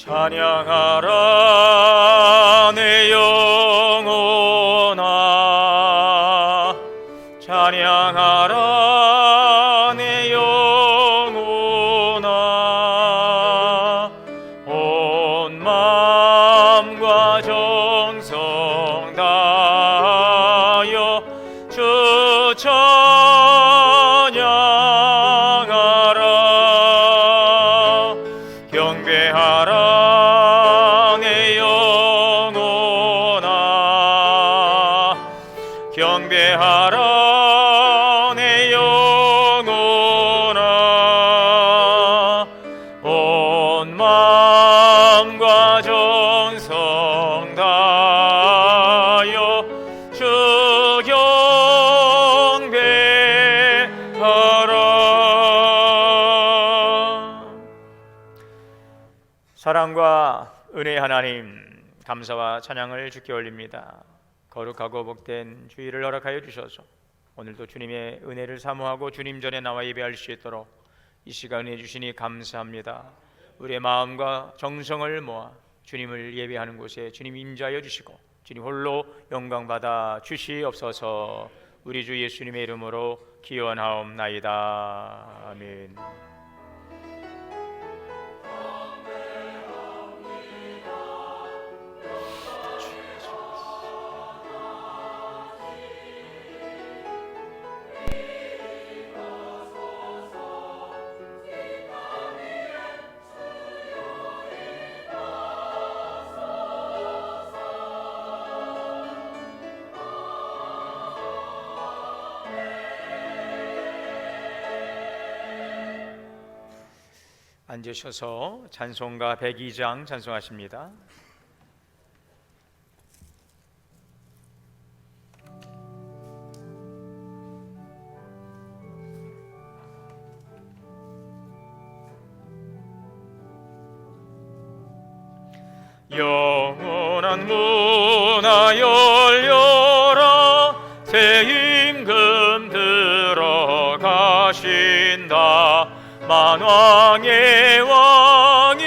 찬양하라 내 영혼아, 찬양하라 내 영혼아. 온 마음과 정성 다하여 주 찬양하라. 경배하라 내 영혼아, 경배하라 내 영혼아. 온 마음과 정성 다하여 주 경배하라. 사랑과 은혜의 하나님, 감사와 찬양을 주께 올립니다. 거룩하고 복된 주일을 허락하여 주셔서 오늘도 주님의 은혜를 사모하고 주님 전에 나와 예배할 수 있도록 이 시간 은혜 주시니 감사합니다. 우리의 마음과 정성을 모아 주님을 예배하는 곳에 주님 임재하여 주시고 주님 홀로 영광 받아 주시옵소서. 우리 주 예수님의 이름으로 기원하옵나이다. 아멘. 앉으셔서 찬송가 102장 찬송하십니다. 영원한 문화 열려라, 새 임금 들어가신다. 만왕의 왕이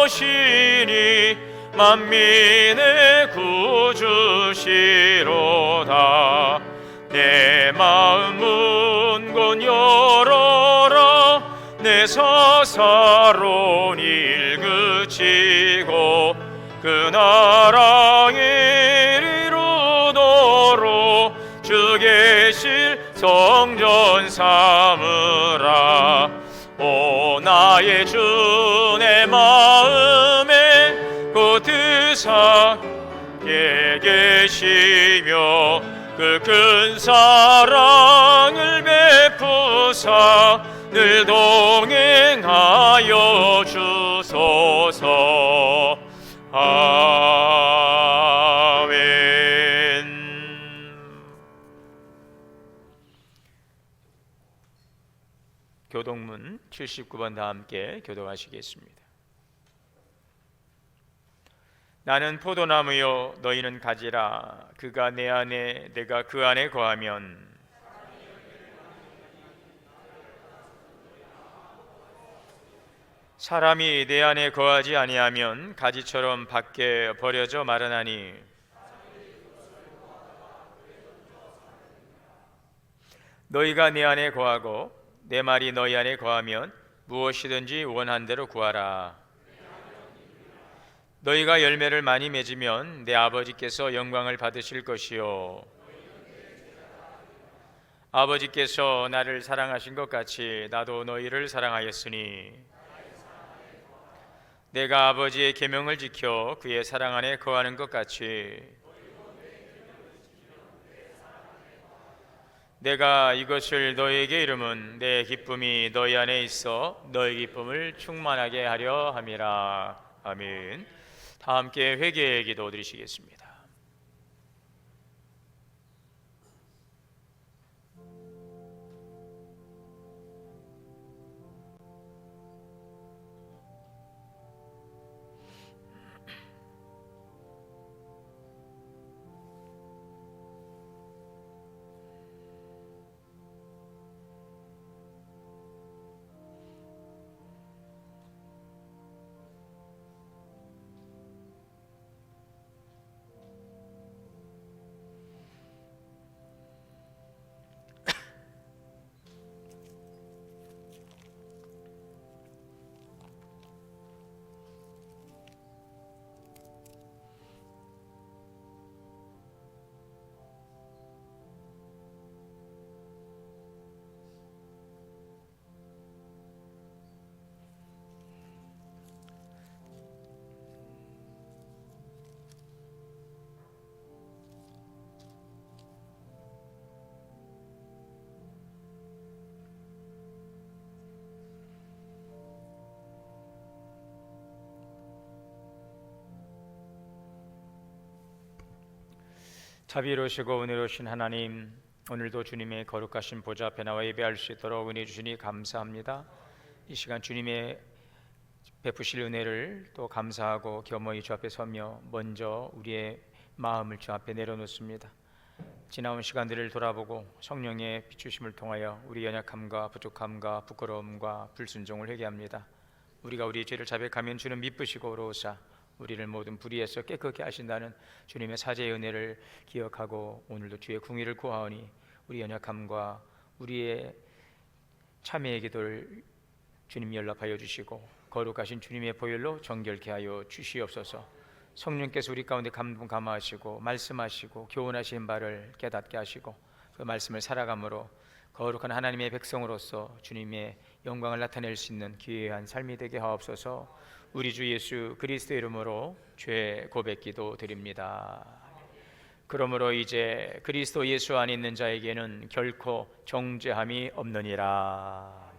오시니 만민의 구주시로다. 내 마음 문곧 열어라, 내 사사로운 일 그치고 그 나라의 이루도록 주 계실 성전 삼으라. 오 나의 주 내 마음에 곧 드사게 계시며 그 큰 사랑을 베푸사 늘 동행하여 주소서. 아멘. 교동문 79번 다 함께 교독하시겠습니다. 나는 포도나무요 너희는 가지라. 그가 내 안에 내가 그 안에 거하면 사람이 내 안에 거하지 아니하면 가지처럼 밖에 버려져 마르나니 너희가 내 안에 거하고 내 말이 너희 안에 거하면 무엇이든지 원한 대로 구하라. 너희가 열매를 많이 맺으면 내 아버지께서 영광을 받으실 것이요 아버지께서 나를 사랑하신 것 같이 나도 너희를 사랑하였으니 내가 아버지의 계명을 지켜 그의 사랑 안에 거하는 것 같이 내가 이것을 너희에게 이름은 내 기쁨이 너희 안에 있어 너희 기쁨을 충만하게 하려 함이라. 아멘. 다 함께 회개의 기도 드리시겠습니다. 자비로우시고 은혜로우신 하나님, 오늘도 주님의 거룩하신 보좌 앞에 나와 예배할 수 있도록 은혜 주시니 감사합니다. 이 시간 주님의 베푸실 은혜를 또 감사하고 겸허히 주 앞에 서며 먼저 우리의 마음을 주 앞에 내려놓습니다. 지나온 시간들을 돌아보고 성령의 비추심을 통하여 우리 연약함과 부족함과 부끄러움과 불순종을 회개합니다. 우리가 우리의 죄를 자백하면 주는 미쁘시고 의로우사 우리를 모든 불의에서 깨끗게 하신다는 주님의 사제의 은혜를 기억하고 오늘도 주의 궁의를 구하오니 우리 연약함과 우리의 참회의 기도를 주님 연락하여 주시고 거룩하신 주님의 보혈로 정결케 하여 주시옵소서. 성령께서 우리 가운데 감동감화하시고 말씀하시고 교훈하신 바를 깨닫게 하시고 그 말씀을 살아감으로 거룩한 하나님의 백성으로서 주님의 영광을 나타낼 수 있는 기회한 삶이 되게 하옵소서. 우리 주 예수 그리스도의 이름으로 죄 고백 기도 드립니다. 그러므로 이제 그리스도 예수 안에 있는 자에게는 결코 정죄함이 없느니라.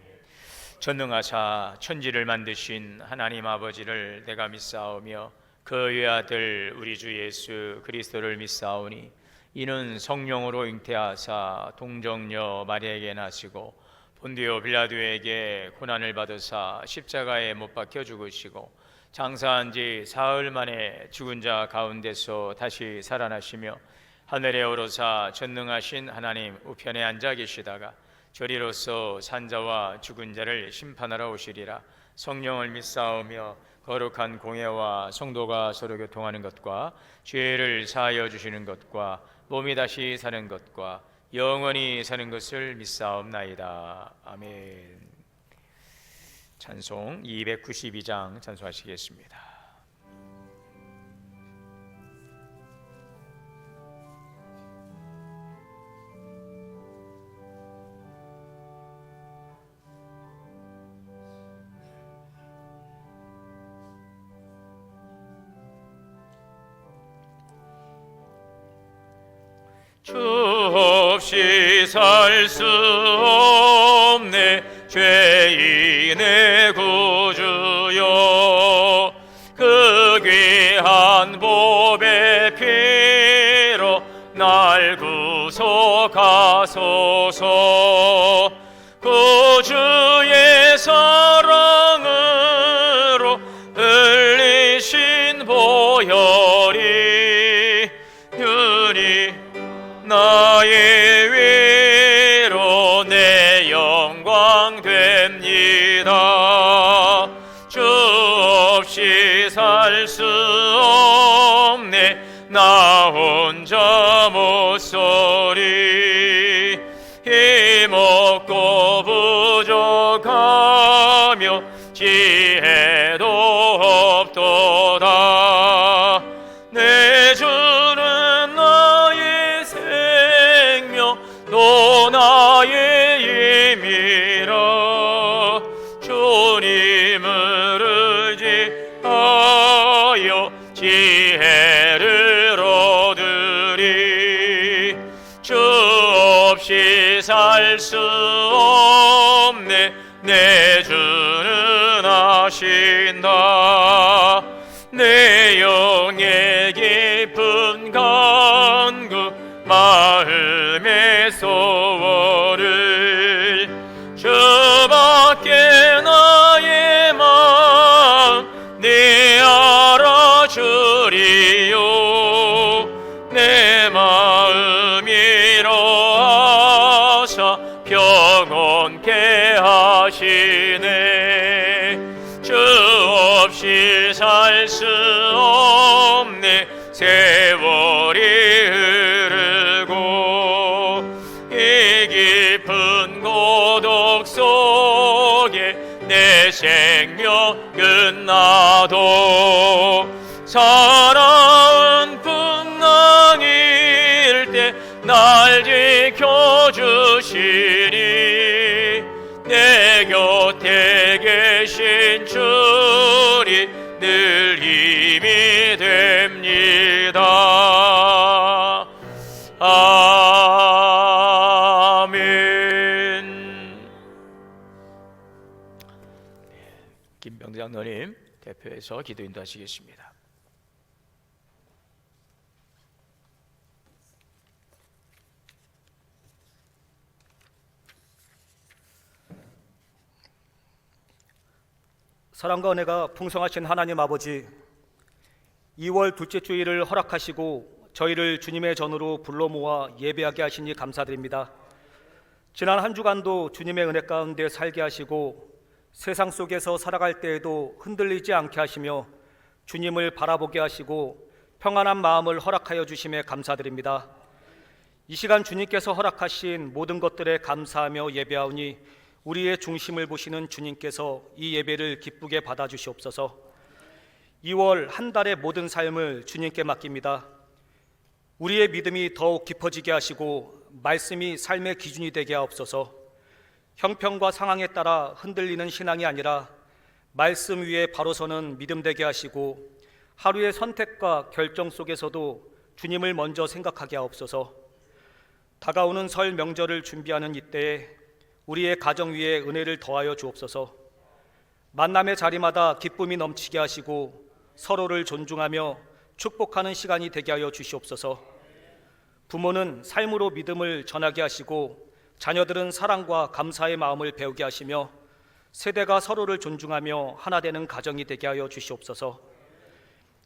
전능하사 천지를 만드신 하나님 아버지를 내가 믿사오며 그 외아들 우리 주 예수 그리스도를 믿사오니 이는 성령으로 잉태하사 동정녀 마리아에게 나시고 본디오 빌라도에게 고난을 받으사 십자가에 못 박혀 죽으시고 장사한 지 사흘 만에 죽은 자 가운데서 다시 살아나시며 하늘에 오르사 전능하신 하나님 우편에 앉아 계시다가 저리로서 산자와 죽은 자를 심판하러 오시리라. 성령을 믿사오며 거룩한 공예와 성도가 서로 교통하는 것과 죄를 사하여 주시는 것과 몸이 다시 사는 것과 영원히 사는 것을 믿사옵나이다. 아멘. 찬송 292장 찬송하시겠습니다. 주 없이 살 수 없네 죄인의 구주여 그 귀한 보배 피로 날 구속하소서. 구주의 사랑으로 흘리신 보혈이 윤이 나의 위로 내 영광 됩니다. 주 없이 살 수 없네 나 혼자 못서리. 힘없고 부족하며 지혜도 없도다. 내 주는 나의 생명 또 나의 힘이라. 주님을 의지하여 지혜를 얻으리. 주 없이 살 수 없네 내 주는 아신다. 내 영의 깊은 간구 마음의 소원을 주밖에 나의 마음 네 알아주리요. 내 마음 이로하사 평온케 하시네. 주 없이 살 수 없네 세월이 흐르고 이 깊은 고독 속에 내 생명은 나도 살아온 풍랑일 때 날 지켜주시니. 내 곁에 계신 주리 늘 힘이 됩니다. 아멘. 김병 장로님 대표해서 기도 인도하시겠습니다. 사랑과 은혜가 풍성하신 하나님 아버지, 2월 둘째 주일을 허락하시고 저희를 주님의 전으로 불러 모아 예배하게 하시니 감사드립니다. 지난 한 주간도 주님의 은혜 가운데 살게 하시고 세상 속에서 살아갈 때에도 흔들리지 않게 하시며 주님을 바라보게 하시고 평안한 마음을 허락하여 주심에 감사드립니다. 이 시간 주님께서 허락하신 모든 것들에 감사하며 예배하오니 우리의 중심을 보시는 주님께서 이 예배를 기쁘게 받아주시옵소서. 2월 한 달의 모든 삶을 주님께 맡깁니다. 우리의 믿음이 더욱 깊어지게 하시고 말씀이 삶의 기준이 되게 하옵소서. 형편과 상황에 따라 흔들리는 신앙이 아니라 말씀 위에 바로 서는 믿음 되게 하시고 하루의 선택과 결정 속에서도 주님을 먼저 생각하게 하옵소서. 다가오는 설 명절을 준비하는 이때에 우리의 가정 위에 은혜를 더하여 주옵소서. 만남의 자리마다 기쁨이 넘치게 하시고 서로를 존중하며 축복하는 시간이 되게 하여 주시옵소서. 부모는 삶으로 믿음을 전하게 하시고 자녀들은 사랑과 감사의 마음을 배우게 하시며 세대가 서로를 존중하며 하나 되는 가정이 되게 하여 주시옵소서.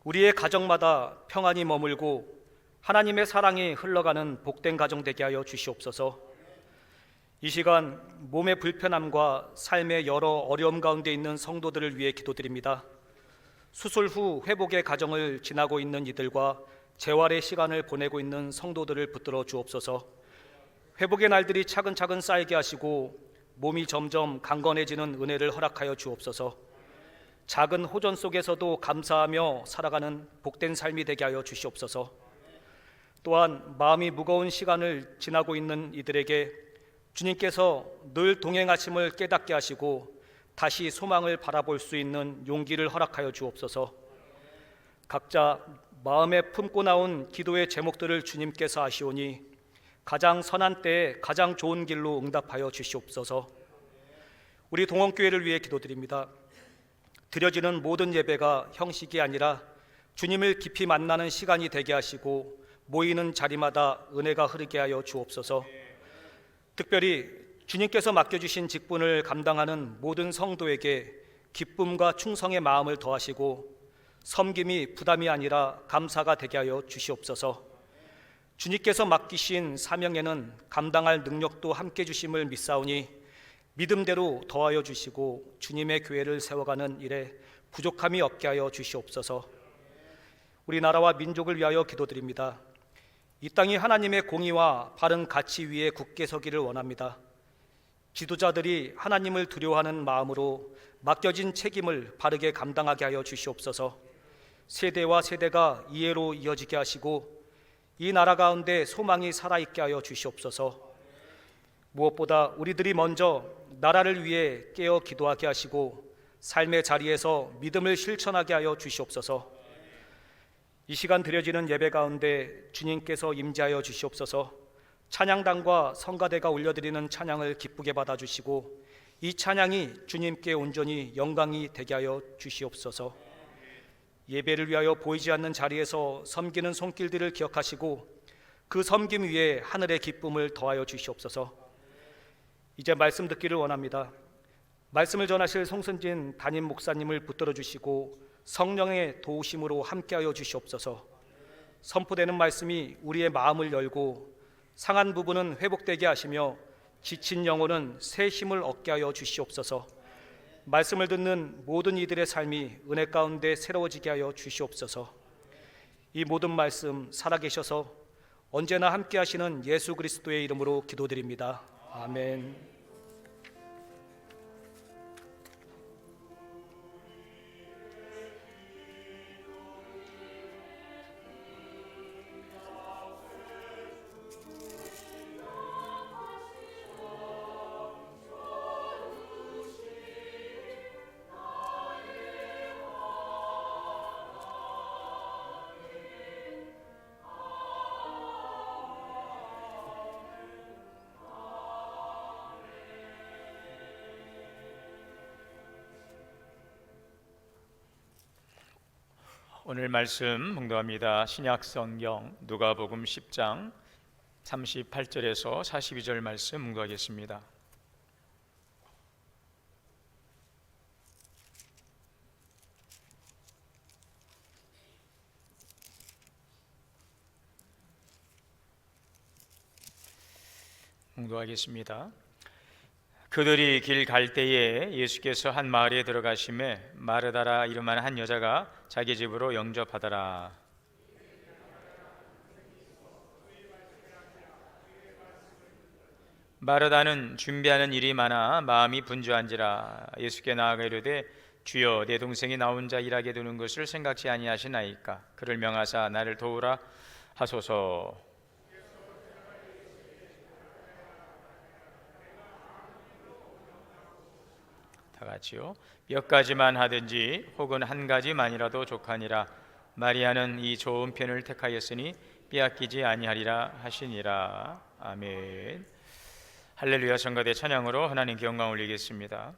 우리의 가정마다 평안이 머물고 하나님의 사랑이 흘러가는 복된 가정 되게 하여 주시옵소서. 이 시간 몸의 불편함과 삶의 여러 어려움 가운데 있는 성도들을 위해 기도드립니다. 수술 후 회복의 과정을 지나고 있는 이들과 재활의 시간을 보내고 있는 성도들을 붙들어 주옵소서. 회복의 날들이 차근차근 쌓이게 하시고 몸이 점점 강건해지는 은혜를 허락하여 주옵소서. 작은 호전 속에서도 감사하며 살아가는 복된 삶이 되게 하여 주시옵소서. 또한 마음이 무거운 시간을 지나고 있는 이들에게 주님께서 늘 동행하심을 깨닫게 하시고 다시 소망을 바라볼 수 있는 용기를 허락하여 주옵소서. 각자 마음에 품고 나온 기도의 제목들을 주님께서 아시오니 가장 선한 때에 가장 좋은 길로 응답하여 주시옵소서. 우리 동원교회를 위해 기도드립니다. 드려지는 모든 예배가 형식이 아니라 주님을 깊이 만나는 시간이 되게 하시고 모이는 자리마다 은혜가 흐르게 하여 주옵소서. 특별히 주님께서 맡겨주신 직분을 감당하는 모든 성도에게 기쁨과 충성의 마음을 더하시고 섬김이 부담이 아니라 감사가 되게 하여 주시옵소서. 주님께서 맡기신 사명에는 감당할 능력도 함께 주심을 믿사오니 믿음대로 더하여 주시고 주님의 교회를 세워가는 일에 부족함이 없게 하여 주시옵소서. 우리나라와 민족을 위하여 기도드립니다. 이 땅이 하나님의 공의와 바른 가치 위에 굳게 서기를 원합니다. 지도자들이 하나님을 두려워하는 마음으로 맡겨진 책임을 바르게 감당하게 하여 주시옵소서. 세대와 세대가 이해로 이어지게 하시고 이 나라 가운데 소망이 살아있게 하여 주시옵소서. 무엇보다 우리들이 먼저 나라를 위해 깨어 기도하게 하시고 삶의 자리에서 믿음을 실천하게 하여 주시옵소서. 이 시간 드려지는 예배 가운데 주님께서 임재하여 주시옵소서. 찬양단과 성가대가 올려드리는 찬양을 기쁘게 받아주시고 이 찬양이 주님께 온전히 영광이 되게 하여 주시옵소서. 예배를 위하여 보이지 않는 자리에서 섬기는 손길들을 기억하시고 그 섬김 위에 하늘의 기쁨을 더하여 주시옵소서. 이제 말씀 듣기를 원합니다. 말씀을 전하실 송선진 담임 목사님을 붙들어 주시고 성령의 도우심으로 함께하여 주시옵소서. 선포되는 말씀이 우리의 마음을 열고 상한 부분은 회복되게 하시며 지친 영혼은 새 힘을 얻게 하여 주시옵소서. 말씀을 듣는 모든 이들의 삶이 은혜 가운데 새로워지게 하여 주시옵소서. 이 모든 말씀 살아계셔서 언제나 함께하시는 예수 그리스도의 이름으로 기도드립니다. 아멘. 오늘 말씀 묵독합니다. 신약성경 누가복음 10장 38절에서 42절 말씀 묵독하겠습니다. 봉독하겠습니다. 그들이 길 갈 때에 예수께서 한 마을에 들어가심에 마르다라 이름한 한 여자가 자기 집으로 영접하더라. 마르다는 준비하는 일이 많아 마음이 분주한지라 예수께 나아가 이르되 주여, 내 동생이 나 혼자 일하게 두는 것을 생각지 아니하시나이까? 그를 명하사 나를 도우라 하소서. 다 같이요. 몇 가지만 하든지 혹은 한 가지만이라도 족하니라. 마리아는 이 좋은 편을 택하였으니 빼앗기지 아니하리라 하시니라. 아멘. 할렐루야. 성가대 찬양으로 하나님께 영광 올리겠습니다.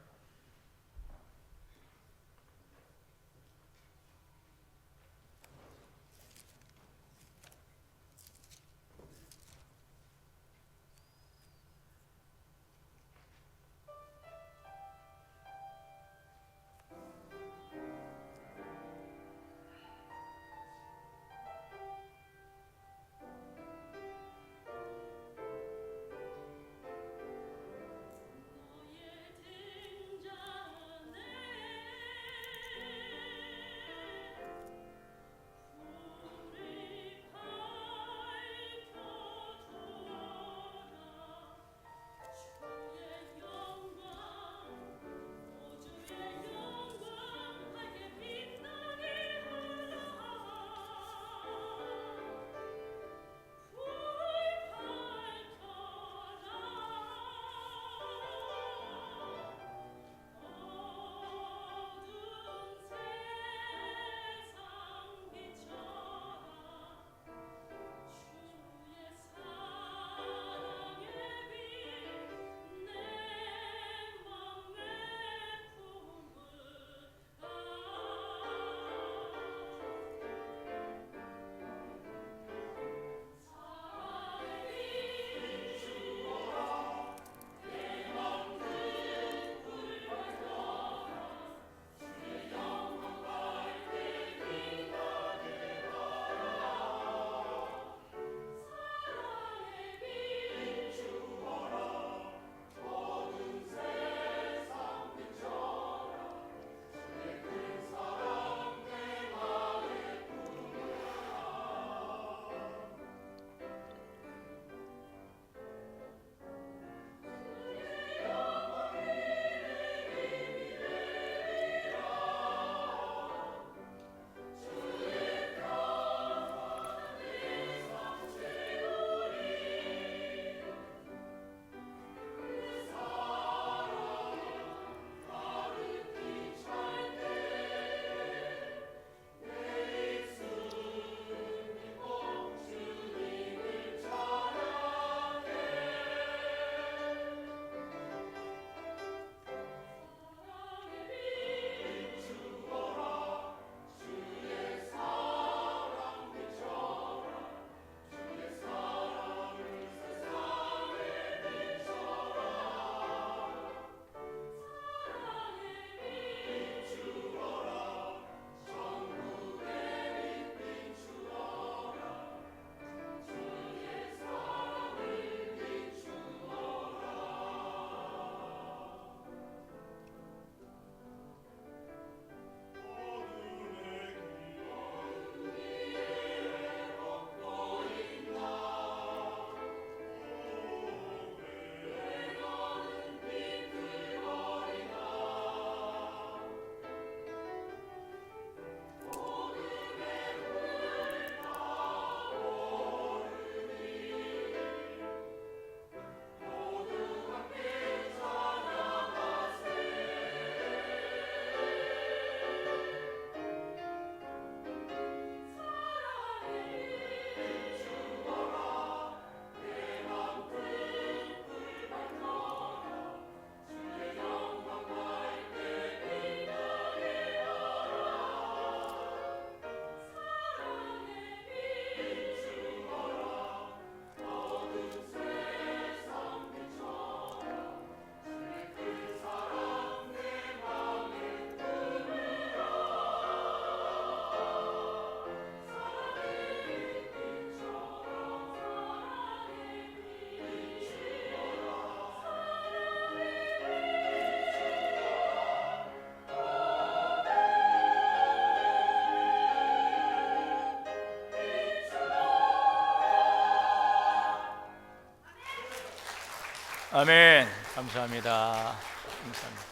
아멘. 감사합니다. 감사합니다.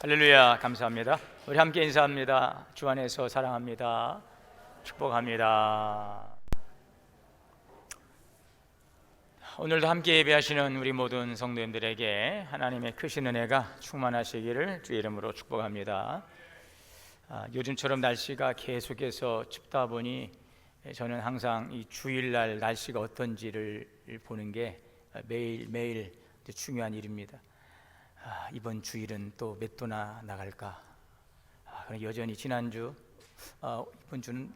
할렐루야. 감사합니다. 우리 함께 인사합니다. 주 안에서 사랑합니다. 축복합니다. 오늘도 함께 예배하시는 우리 모든 성도님들에게 하나님의 크신 은혜가 충만하시기를 주의 이름으로 축복합니다. 요즘처럼 날씨가 계속해서 춥다 보니 저는 항상 이 주일날 날씨가 어떤지를 보는 게 매일매일 중요한 일입니다. 이번 주일은 또 몇 도나 나갈까? 여전히 지난주, 이번 주는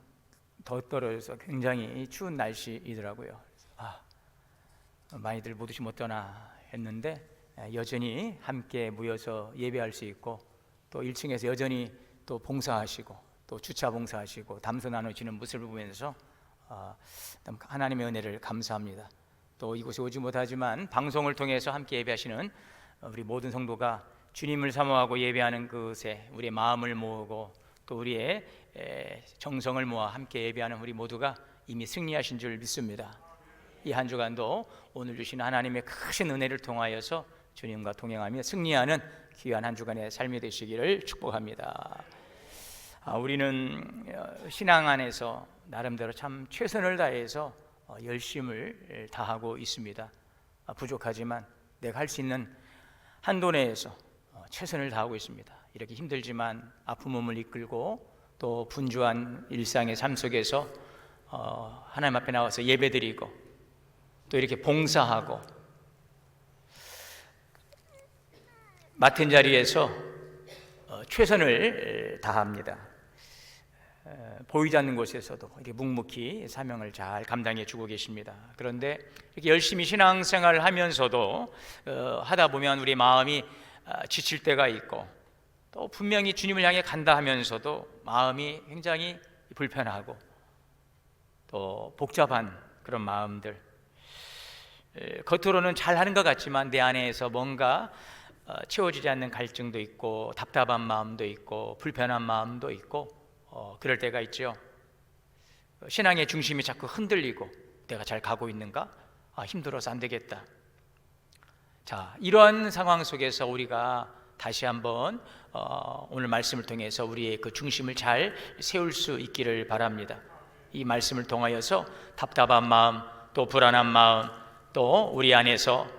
더 떨어져서 굉장히 추운 날씨이더라고요. 많이들 못 오시면 어떠나 했는데 여전히 함께 모여서 예배할 수 있고 또 1층에서 여전히 또 봉사하시고 또 주차 봉사하시고 담소 나누시는 모습을 보면서 하나님의 은혜를 감사합니다. 또 이곳에 오지 못하지만 방송을 통해서 함께 예배하시는 우리 모든 성도가 주님을 사모하고 예배하는 그곳에 우리의 마음을 모으고 또 우리의 정성을 모아 함께 예배하는 우리 모두가 이미 승리하신 줄 믿습니다. 이 한 주간도 오늘 주신 하나님의 크신 은혜를 통하여서 주님과 동행하며 승리하는 귀한 한 주간의 삶이 되시기를 축복합니다. 우리는 신앙 안에서 나름대로 참 최선을 다해서 열심을 다하고 있습니다. 부족하지만 내가 할 수 있는 한도 내에서 최선을 다하고 있습니다. 이렇게 힘들지만 아픈 몸을 이끌고 또 분주한 일상의 삶 속에서 하나님 앞에 나와서 예배드리고 또 이렇게 봉사하고 맡은 자리에서 최선을 다합니다. 보이지 않는 곳에서도 이렇게 묵묵히 사명을 잘 감당해 주고 계십니다. 그런데 이렇게 열심히 신앙생활을 하면서도 하다 보면 우리 마음이 지칠 때가 있고 또 분명히 주님을 향해 간다 하면서도 마음이 굉장히 불편하고 또 복잡한 그런 마음들, 겉으로는 잘하는 것 같지만 내 안에서 뭔가 채워지지 않는 갈증도 있고 답답한 마음도 있고 불편한 마음도 있고 그럴 때가 있죠. 신앙의 중심이 자꾸 흔들리고 내가 잘 가고 있는가? 힘들어서 안 되겠다. 자, 이러한 상황 속에서 우리가 다시 한번 오늘 말씀을 통해서 우리의 그 중심을 잘 세울 수 있기를 바랍니다. 이 말씀을 통하여서 답답한 마음 또 불안한 마음 또 우리 안에서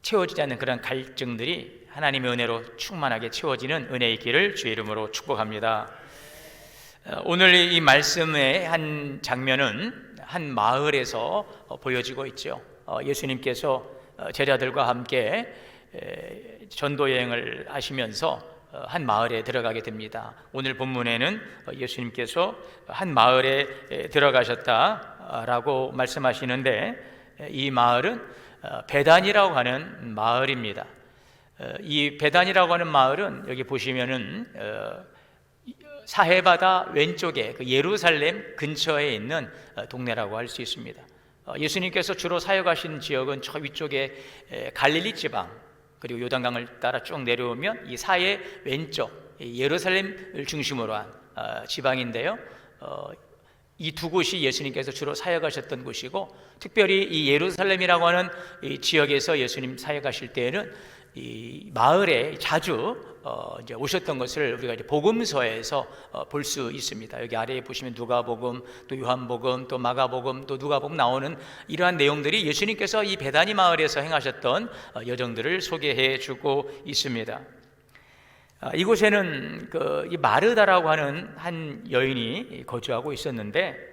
채워지지 않는 그런 갈증들이 하나님의 은혜로 충만하게 채워지는 은혜의 길을 주의 이름으로 축복합니다. 오늘 이 말씀의 한 장면은 한 마을에서 보여지고 있죠. 예수님께서 제자들과 함께 전도 여행을 하시면서 한 마을에 들어가게 됩니다. 오늘 본문에는 예수님께서 한 마을에 들어가셨다라고 말씀하시는데 이 마을은 베단이라고 하는 마을입니다. 이 베단이라고 하는 마을은 여기 보시면은 사해바다 왼쪽에 그 예루살렘 근처에 있는 동네라고 할 수 있습니다. 예수님께서 주로 사역하신 지역은 저 위쪽에 갈릴리 지방 그리고 요단강을 따라 쭉 내려오면 이 사해 왼쪽 예루살렘을 중심으로 한 지방인데요. 이 두 곳이 예수님께서 주로 사역하셨던 곳이고 특별히 이 예루살렘이라고 하는 이 지역에서 예수님 사역하실 때에는 이 마을에 자주 이제 오셨던 것을 우리가 이제 복음서에서 볼 수 있습니다. 여기 아래에 보시면 누가복음, 또 요한복음, 또 마가복음, 또 누가복음 나오는 이러한 내용들이 예수님께서 이 베다니 마을에서 행하셨던 여정들을 소개해주고 있습니다. 이곳에는 이 마르다라고 하는 한 여인이 거주하고 있었는데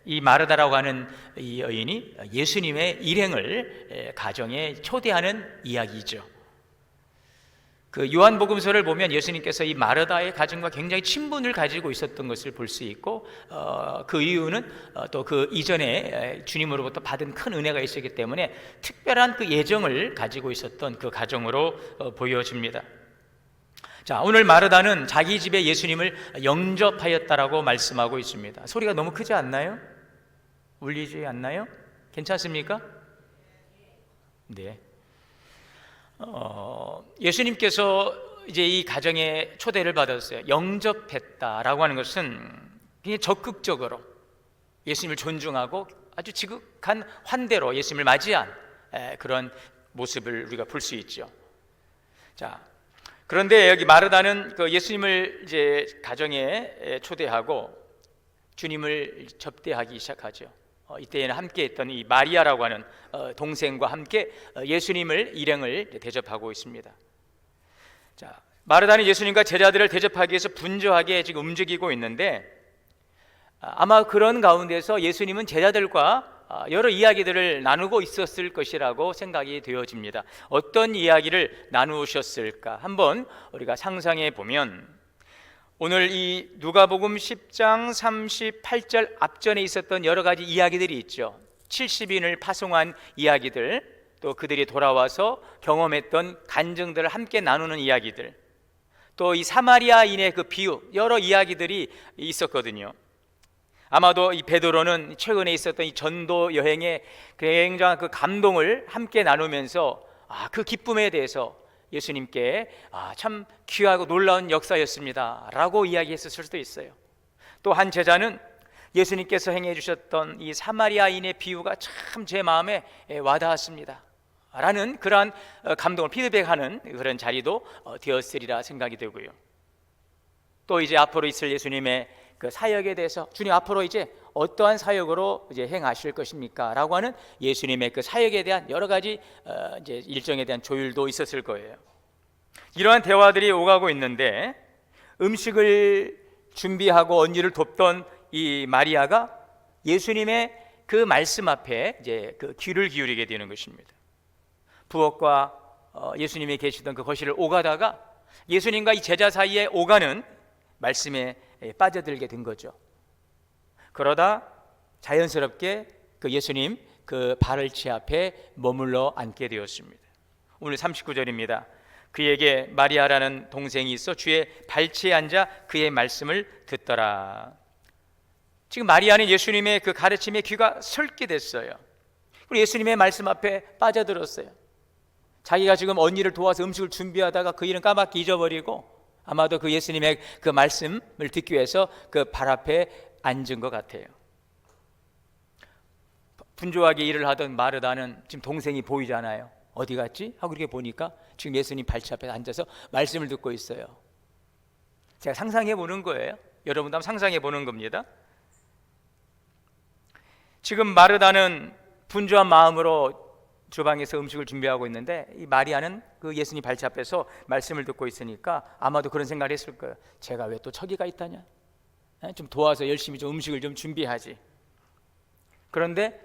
이 마르다라고 하는 이 여인이 예수님의 일행을 가정에 초대하는 이야기죠. 그 요한복음서를 보면 예수님께서 이 마르다의 가정과 굉장히 친분을 가지고 있었던 것을 볼 수 있고 그 이유는 또 그 이전에 주님으로부터 받은 큰 은혜가 있었기 때문에 특별한 그 예정을 가지고 있었던 그 가정으로 보여집니다. 자, 오늘 마르다는 자기 집에 예수님을 영접하였다라고 말씀하고 있습니다. 소리가 너무 크지 않나요? 울리지 않나요? 괜찮습니까? 네. 예수님께서 이제 이 가정에 초대를 받았어요. 영접했다라고 하는 것은 굉장히 적극적으로 예수님을 존중하고 아주 지극한 환대로 예수님을 맞이한 그런 모습을 우리가 볼 수 있죠. 자, 그런데 여기 마르다는 그 예수님을 이제 가정에 초대하고 주님을 접대하기 시작하죠. 이때에는 함께했던 이 마리아라고 하는 동생과 함께 예수님을 일행을 대접하고 있습니다. 자, 마르다는 예수님과 제자들을 대접하기 위해서 분주하게 지금 움직이고 있는데, 아마 그런 가운데서 예수님은 제자들과 여러 이야기들을 나누고 있었을 것이라고 생각이 되어집니다. 어떤 이야기를 나누셨을까? 한번 우리가 상상해 보면, 오늘 이 누가복음 10장 38절 앞전에 있었던 여러 가지 이야기들이 있죠. 70인을 파송한 이야기들, 또 그들이 돌아와서 경험했던 간증들을 함께 나누는 이야기들, 또 이 사마리아인의 그 비유, 여러 이야기들이 있었거든요. 아마도 이 베드로는 최근에 있었던 이 전도 여행의 굉장한 그 감동을 함께 나누면서 그 기쁨에 대해서 예수님께 참 귀하고 놀라운 역사였습니다 라고 이야기했을 수도 있어요. 또 한 제자는 예수님께서 행해 주셨던 이 사마리아인의 비유가 참 제 마음에 와닿았습니다 라는 그러한 감동을 피드백하는 그런 자리도 되었으리라 생각이 되고요. 또 이제 앞으로 있을 예수님의 그 사역에 대해서, 주님 앞으로 이제 어떠한 사역으로 이제 행하실 것입니까? 라고 하는 예수님의 그 사역에 대한 여러 가지 이제 일정에 대한 조율도 있었을 거예요. 이러한 대화들이 오가고 있는데, 음식을 준비하고 언니를 돕던 이 마리아가 예수님의 그 말씀 앞에 이제 그 귀를 기울이게 되는 것입니다. 부엌과 예수님이 계시던 그 거실을 오가다가 예수님과 이 제자 사이에 오가는 말씀에 빠져들게 된 거죠. 그러다 자연스럽게 그 예수님 그 발을치 앞에 머물러 앉게 되었습니다. 오늘 39절입니다. 그에게 마리아라는 동생이 있어 주의 발치에 앉아 그의 말씀을 듣더라. 지금 마리아는 예수님의 그 가르침에 귀가 설게 됐어요. 그리고 예수님의 말씀 앞에 빠져들었어요. 자기가 지금 언니를 도와서 음식을 준비하다가 그 일은 까맣게 잊어버리고 아마도 그 예수님의 그 말씀을 듣기 위해서 그 발 앞에 앉은 것 같아요. 분주하게 일을 하던 마르다는 지금 동생이 보이잖아요. 어디 갔지? 하고 이렇게 보니까 지금 예수님 발치 앞에 앉아서 말씀을 듣고 있어요. 제가 상상해 보는 거예요. 여러분도 한번 상상해 보는 겁니다. 지금 마르다는 분주한 마음으로 주방에서 음식을 준비하고 있는데, 이 마리아는 그 예수님 발치 앞에서 말씀을 듣고 있으니까 아마도 그런 생각을 했을 거예요. 제가 왜 또 저기가 있다냐? 좀 도와서 열심히 좀 음식을 좀 준비하지. 그런데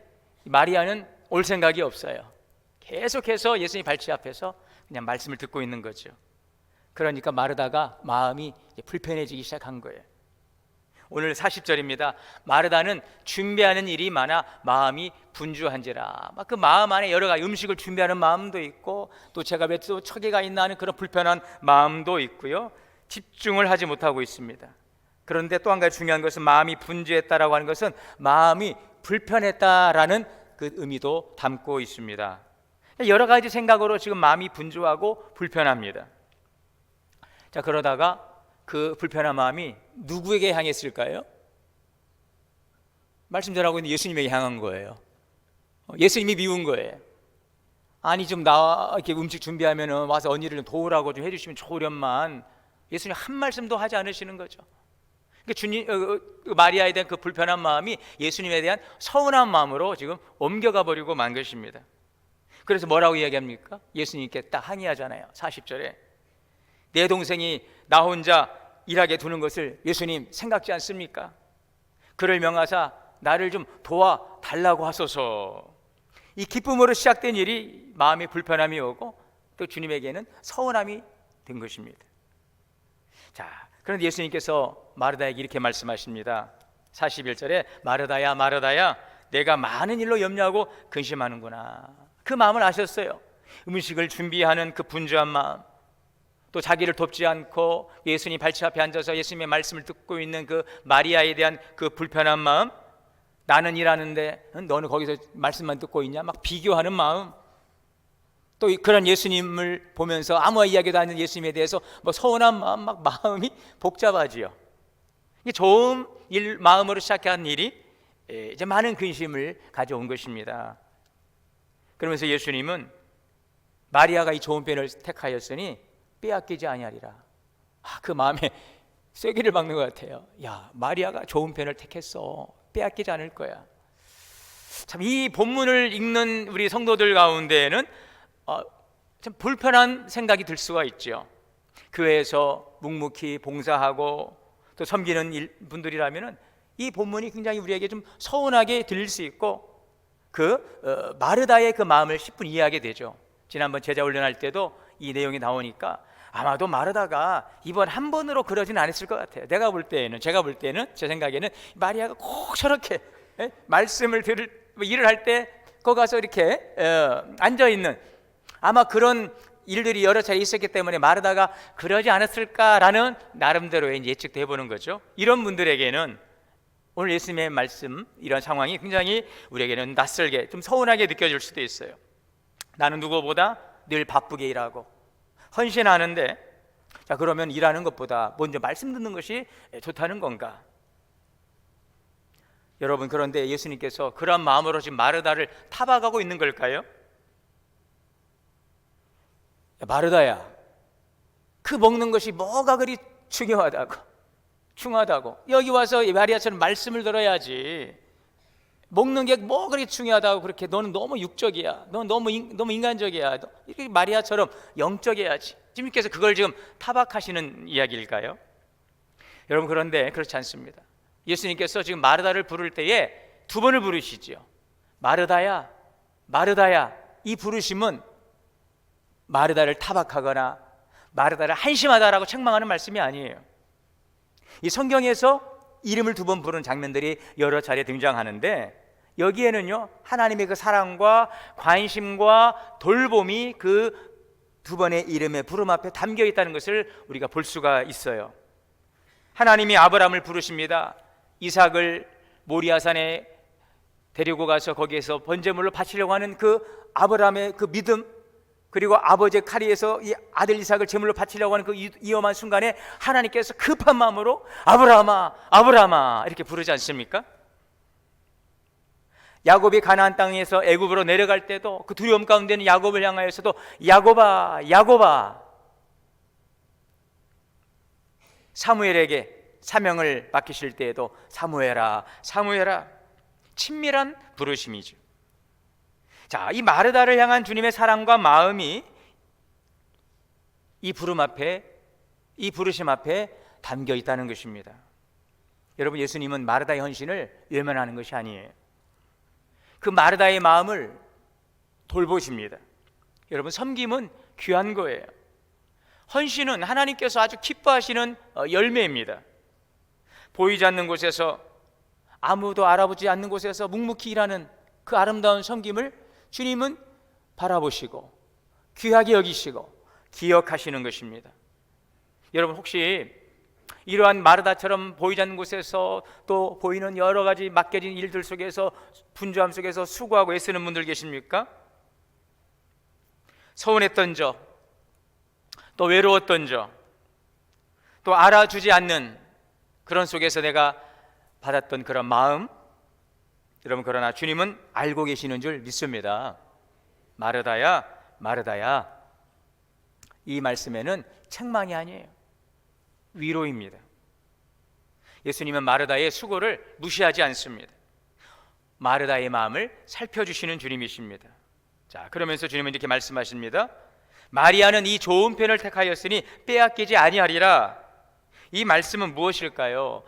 마리아는 올 생각이 없어요. 계속해서 예수님 발치 앞에서 그냥 말씀을 듣고 있는 거죠. 그러니까 마르다가 마음이 불편해지기 시작한 거예요. 오늘 40절입니다. 마르다는 준비하는 일이 많아 마음이 분주한지라. 막 그 마음 안에 여러 가지 음식을 준비하는 마음도 있고, 또 제가 왜 또 처계가 있나 하는 그런 불편한 마음도 있고요. 집중을 하지 못하고 있습니다. 그런데 또 한 가지 중요한 것은, 마음이 분주했다라고 하는 것은 마음이 불편했다라는 그 의미도 담고 있습니다. 여러 가지 생각으로 지금 마음이 분주하고 불편합니다. 자, 그러다가 그 불편한 마음이 누구에게 향했을까요? 말씀 전하고 있는 예수님에게 향한 거예요. 예수님이 미운 거예요. 아니 좀 나 이렇게 음식 준비하면 와서 언니를 좀 도우라고 좀 해주시면 좋으련만, 예수님 한 말씀도 하지 않으시는 거죠. 그러니까 주님, 마리아에 대한 그 불편한 마음이 예수님에 대한 서운한 마음으로 지금 옮겨가 버리고 만 것입니다. 그래서 뭐라고 이야기합니까? 예수님께 딱 항의하잖아요. 40절에 내 동생이 나 혼자 일하게 두는 것을 예수님 생각지 않습니까? 그를 명하사 나를 좀 도와달라고 하소서. 이 기쁨으로 시작된 일이 마음의 불편함이 오고, 또 주님에게는 서운함이 된 것입니다. 자, 그런데 예수님께서 마르다에게 이렇게 말씀하십니다. 41절에 마르다야 마르다야 내가 많은 일로 염려하고 근심하는구나. 그 마음을 아셨어요. 음식을 준비하는 그 분주한 마음, 또 자기를 돕지 않고 예수님 발치 앞에 앉아서 예수님의 말씀을 듣고 있는 그 마리아에 대한 그 불편한 마음, 나는 일하는데 너는 거기서 말씀만 듣고 있냐, 막 비교하는 마음, 또 그런 예수님을 보면서 아무 이야기도 않는 예수님에 대해서 뭐 서운한 마음, 막 마음이 복잡하지요. 이게 좋은 마음으로 시작한 일이 이제 많은 근심을 가져온 것입니다. 그러면서 예수님은 마리아가 이 좋은 편을 택하였으니 빼앗기지 아니하리라. 그 마음에 쐐기를 박는 것 같아요. 야, 마리아가 좋은 편을 택했어. 빼앗기지 않을 거야. 참, 이 본문을 읽는 우리 성도들 가운데에는 참 불편한 생각이 들 수가 있죠. 교회에서 묵묵히 봉사하고 또 섬기는 분들이라면은 이 본문이 굉장히 우리에게 좀 서운하게 들릴 수 있고, 마르다의 그 마음을 10분 이해하게 되죠. 지난번 제자 훈련할 때도 이 내용이 나오니까 아마도 마르다가 이번 한 번으로 그러지는 않았을 것 같아요. 제가 볼 때는 제 생각에는 마리아가 꼭 저렇게 말씀을 일을 할 때 거기 가서 이렇게 앉아 있는, 아마 그런 일들이 여러 차례 있었기 때문에 마르다가 그러지 않았을까라는 나름대로의 예측도 해보는 거죠. 이런 분들에게는 오늘 예수님의 말씀, 이런 상황이 굉장히 우리에게는 낯설게, 좀 서운하게 느껴질 수도 있어요. 나는 누구보다 늘 바쁘게 일하고 헌신하는데, 자, 그러면 일하는 것보다 먼저 말씀 듣는 것이 좋다는 건가? 여러분, 그런데 예수님께서 그런 마음으로 지금 마르다를 타박하고 있는 걸까요? 야, 마르다야, 그 먹는 것이 뭐가 그리 중요하다고 여기 와서 마리아처럼 말씀을 들어야지. 먹는 게 뭐 그렇게 중요하다고 그렇게, 너는 너무 육적이야, 넌 너무 인간적이야, 이렇게 마리아처럼 영적이야지. 주님께서 그걸 지금 타박하시는 이야기일까요? 여러분, 그런데 그렇지 않습니다. 예수님께서 지금 마르다를 부를 때에 두 번을 부르시죠. 마르다야, 마르다야. 이 부르심은 마르다를 타박하거나 마르다를 한심하다라고 책망하는 말씀이 아니에요. 이 성경에서 이름을 두 번 부르는 장면들이 여러 차례 등장하는데, 여기에는요, 하나님의 그 사랑과 관심과 돌봄이 그 두 번의 이름의 부름 앞에 담겨 있다는 것을 우리가 볼 수가 있어요. 하나님이 아브라함을 부르십니다. 이삭을 모리아산에 데리고 가서 거기에서 번제물로 바치려고 하는 그 아브라함의 그 믿음, 그리고 아버지의 칼이에서 이 아들 이삭을 제물로 바치려고 하는 그 위험한 순간에 하나님께서 급한 마음으로 아브라함아, 아브라함아 이렇게 부르지 않습니까? 야곱이 가나안 땅에서 애굽으로 내려갈 때도 그 두려움 가운데는 야곱을 향하여서도 야곱아, 야곱아. 사무엘에게 사명을 맡기실 때에도 사무엘아, 사무엘아. 친밀한 부르심이죠. 자, 이 마르다를 향한 주님의 사랑과 마음이 이 부름 앞에, 이 부르심 앞에 담겨 있다는 것입니다. 여러분, 예수님은 마르다의 헌신을 외면하는 것이 아니에요. 그 마르다의 마음을 돌보십니다. 여러분, 섬김은 귀한 거예요. 헌신은 하나님께서 아주 기뻐하시는 열매입니다. 보이지 않는 곳에서, 아무도 알아보지 않는 곳에서 묵묵히 일하는 그 아름다운 섬김을 주님은 바라보시고 귀하게 여기시고 기억하시는 것입니다. 여러분, 혹시 이러한 마르다처럼 보이지 않는 곳에서 또 보이는 여러 가지 맡겨진 일들 속에서, 분주함 속에서 수고하고 애쓰는 분들 계십니까? 서운했던 저, 또 외로웠던 저, 또 알아주지 않는 그런 속에서 내가 받았던 그런 마음, 여러분, 그러나 주님은 알고 계시는 줄 믿습니다. 마르다야, 마르다야. 이 말씀에는 책망이 아니에요. 위로입니다. 예수님은 마르다의 수고를 무시하지 않습니다. 마르다의 마음을 살펴주시는 주님이십니다. 자, 그러면서 주님은 이렇게 말씀하십니다. 마리아는 이 좋은 편을 택하였으니 빼앗기지 아니하리라. 이 말씀은 무엇일까요?